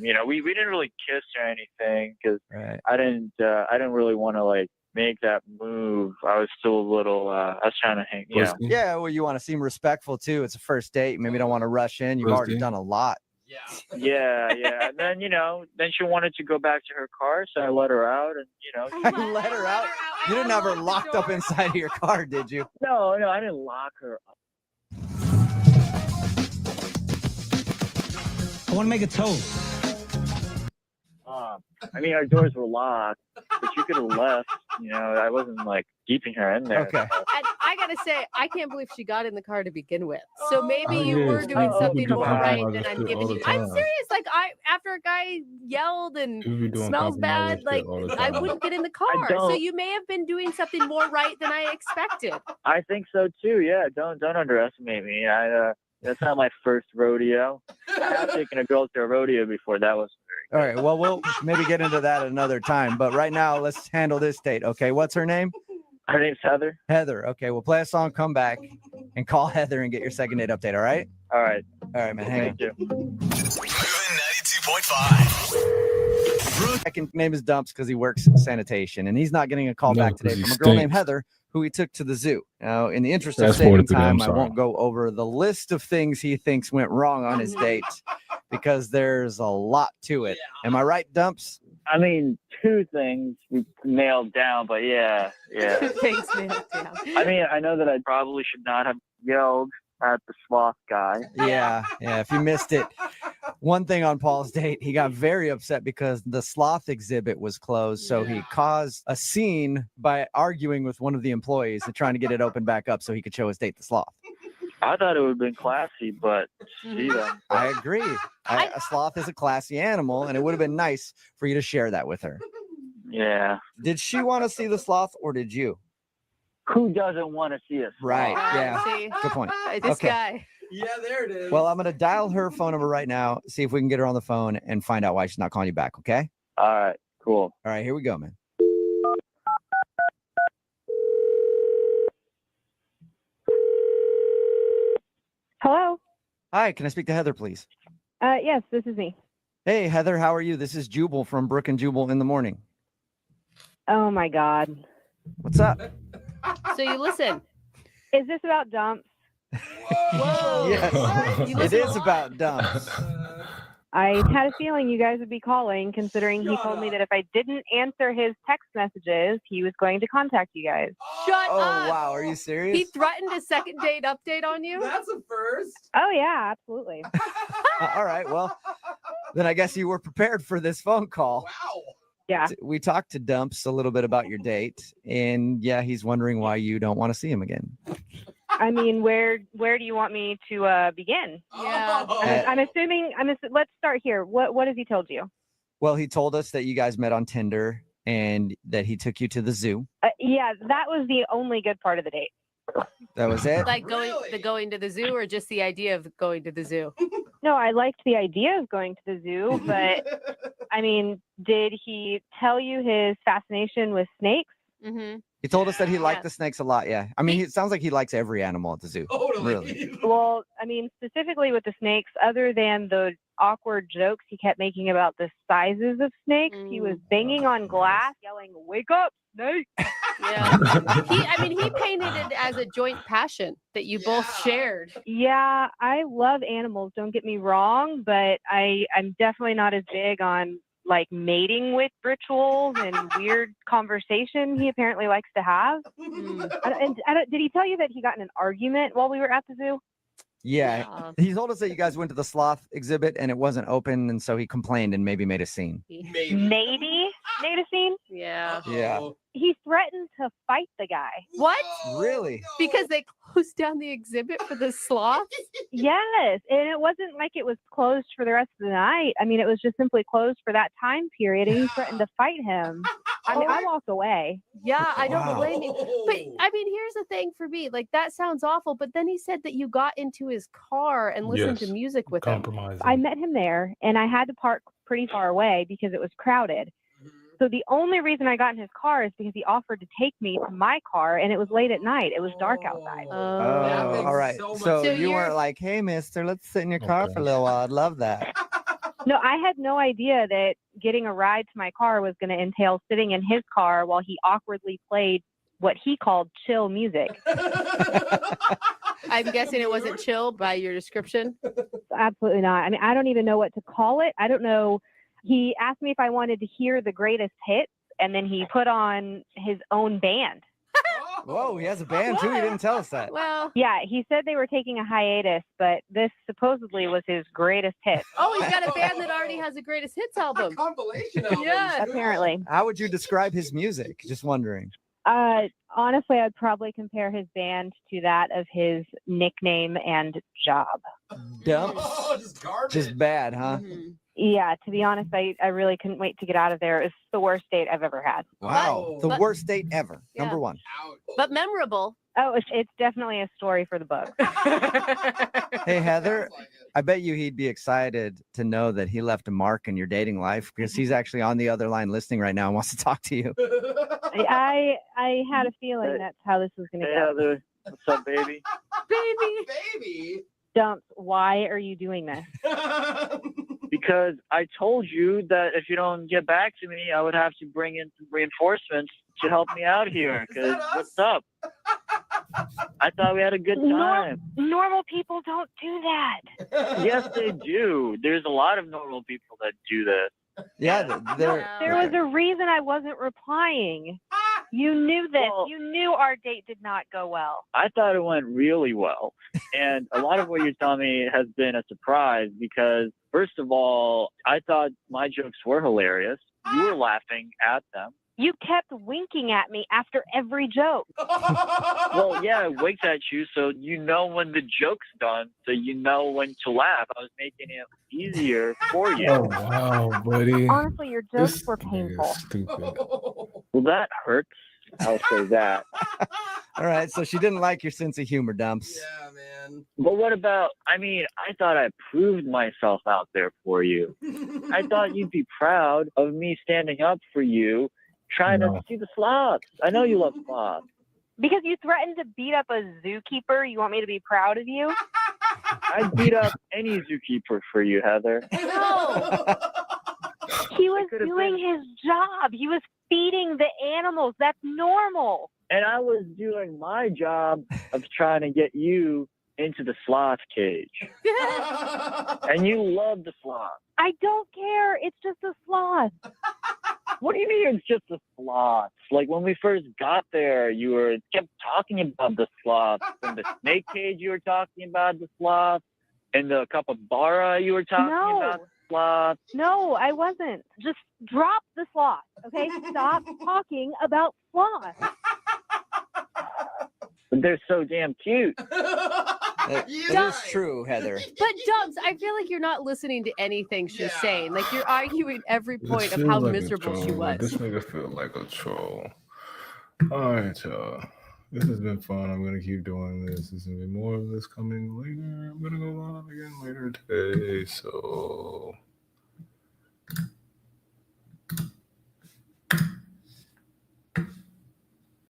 you know, we didn't really kiss or anything because I didn't really want to like make that move. I was still a little. I was trying to hang. You know. Yeah, well, you want to seem respectful too. It's a first date. Maybe don't want to rush in. You've already done a lot. Yeah. And then, you know, then she wanted to go back to her car, so I let her out, and you know, let her out. You didn't have her locked up inside of your car, did you? No, I didn't lock her up. I want to make a toast. I mean, our doors were locked, but you could have left. You know, I wasn't like keeping her in there. Okay. And I gotta say, I can't believe she got in the car to begin with. So maybe Oh, you were yes. doing Oh, something we do more compromise right this than I'm shit giving all you. the I'm time. serious. Like after a guy yelled and We be doing smells compromise bad, this like shit all the I time. wouldn't get in the car. So you may have been doing something more right than I expected. I think so too. Yeah, don't underestimate me. That's not my first rodeo. I have taken a girl to a rodeo before. That was All right. Well, we'll maybe get into that another time. But right now, let's handle this date. Okay. What's her name? Her name's Heather. Heather. Okay. We'll play a song, come back, and call Heather and get your second date update. All right. All right. All right, man. Hang on. Thank you. Moving 92.5. Second name is Dumps because he works in sanitation, and he's not getting a call No, back today 'cause he from a girl named stinks. Heather who he took to the zoo. Now, in the interest That's of saving 43, I'm time, I sorry. won't go over the list of things he thinks went wrong on his date because there's a lot to it. Am I right, Dumps? I mean, two things we nailed down, but yeah. Thanks, man. Yeah. I mean, I know that I probably should not have yelled at the sloth guy. Yeah. If you missed it, one thing on Paul's date, he got very upset because the sloth exhibit was closed. So he caused a scene by arguing with one of the employees and trying to get it opened back up so he could show his date the sloth. I thought it would have been classy, but see them. I agree. A sloth is a classy animal, and it would have been nice for you to share that with her. Yeah. Did she want to see the sloth, or did you? Who doesn't want to see us? Right. Yeah. See? Good point. This Okay. guy. Yeah, there it is. Well, I'm going to dial her phone number right now, see if we can get her on the phone and find out why she's not calling you back. Okay. All right. Cool. All right. Here we go, man. Hello. Hi. Can I speak to Heather, please? Yes, this is me. Hey, Heather. How are you? This is Jubal from Brook and Jubal in the Morning. Oh my God. What's up? So you listen. Is this about dumps? Whoa. Yes. You It listen is about dumps. I had a feeling you guys would be calling, considering he told me that if I didn't answer his text messages, he was going to contact you guys. Shut Oh, up. wow. Are you serious? He threatened a second date update on you? That's a first. Oh yeah, absolutely. All right. Well, then I guess you were prepared for this phone call. Wow. Yeah. We talked to Dumps a little bit about your date, and yeah, he's wondering why you don't want to see him again. I mean, where do you want me to begin? Yeah. I'm assuming. Let's start here. What has he told you? Well, he told us that you guys met on Tinder and that he took you to the zoo. Yeah, that was the only good part of the date. That was it. Like going to the zoo, or just the idea of going to the zoo? No, I liked the idea of going to the zoo, but I mean, did he tell you his fascination with snakes? Mm-hmm. He told us that he liked Yeah. the snakes a lot. Yeah. I mean, it sounds like he likes every animal at the zoo. Really. Well, I mean, specifically with the snakes, other than the awkward jokes he kept making about the sizes of snakes, he was banging on glass, yelling, "Wake up, snake!" Yeah. He painted it as a joint passion that you both shared. Yeah, I love animals, don't get me wrong, but I'm definitely not as big on like mating with rituals and weird conversation he apparently likes to have. Did he tell you that he got in an argument while we were at the zoo? Yeah, he told us that you guys went to the sloth exhibit and it wasn't open, and so he complained and maybe made a scene. Maybe made a scene? Yeah. Yeah. He threatened to fight the guy. What? Really? Because they closed down the exhibit for the sloth? Yes, and it wasn't like it was closed for the rest of the night. I mean, it was just simply closed for that time period, and he threatened to fight him. I mean, I walked away. Yeah, I don't blame you. But I mean, here's the thing for me. Like, that sounds awful. But then he said that you got into his car and listened to music with him. I met him there, and I had to park pretty far away because it was crowded. So the only reason I got in his car is because he offered to take me to my car, and it was late at night. It was dark outside. Oh, all right. So you you're- weren't like, hey, mister, let's sit in your car for a little while. I'd love that. No, I had no idea that getting a ride to my car was going to entail sitting in his car while he awkwardly played what he called chill music. I'm guessing it wasn't chill by your description. Absolutely not. I mean, I don't even know what to call it. I don't know. He asked me if I wanted to hear the greatest hits, and then he put on his own band. Whoa, he has a band too. He didn't tell us that. Well, yeah, he said they were taking a hiatus, but this supposedly was his greatest hit. Oh, he's got a band that already has a greatest hits album. Compilation album. Yeah. Apparently. How would you describe his music? Just wondering. Honestly, I'd probably compare his band to that of his nickname and job. Dumps. Just bad, huh? Yeah, to be honest, I really couldn't wait to get out of there. It's the worst date I've ever had. Wow. The worst date ever. Yeah. Number one. But memorable. Oh, it's definitely a story for the book. Hey, Heather, I bet you he'd be excited to know that he left a mark in your dating life because he's actually on the other line listening right now and wants to talk to you. I had a feeling that's how this was going to Hey, go. Heather. What's up, baby? Baby. Dumps, why are you doing this? Because I told you that if you don't get back to me, I would have to bring in some reinforcements to help me out here. Because what's up? I thought we had a good time. Normal people don't do that. Yes, they do. There's a lot of normal people that do this. Yeah, There was a reason I wasn't replying. You knew this. Well- You knew our date did not go well. I thought it went really well. And a lot of what you're telling me has been a surprise because, first of all, I thought my jokes were hilarious. You were laughing at them. You kept winking at me after every joke. Well, yeah, I winked at you, so you know when the joke's done, so you know when to laugh. I was making it easier for you. Oh, wow, buddy. Honestly, your jokes This were nigga painful. is stupid. Well, that hurts. I'll say that. All right, so she didn't like your sense of humor, Dumps. Yeah, man. But what about, I mean, I thought I proved myself out there for you. I thought you'd be proud of me standing up for you, trying to see the sloths. I know you love sloths. Because you threatened to beat up a zookeeper, you want me to be proud of you? I'd beat up any zookeeper for you, Heather. No. He was doing his job. He was feeding the animals. That's normal. And I was doing my job of trying to get you into the sloth cage. And you love the sloth. I don't care. It's just a sloth. What do you mean it's just the sloths? Like when we first got there, you kept talking about the sloths. In the snake cage, you were talking about the sloths. In the capybara, you were talking about the sloths. No, I wasn't. Just drop the sloth, okay? Stop talking about sloths. But they're so damn cute. It is true, Heather. But Dumps, I feel like you're not listening to anything she's saying. Like you're arguing every This point of feels how like a miserable she troll. was. This nigga feel like a troll. All right, y'all. This has been fun. I'm gonna keep doing this. There's gonna be more of this coming later. I'm gonna go live again later today. So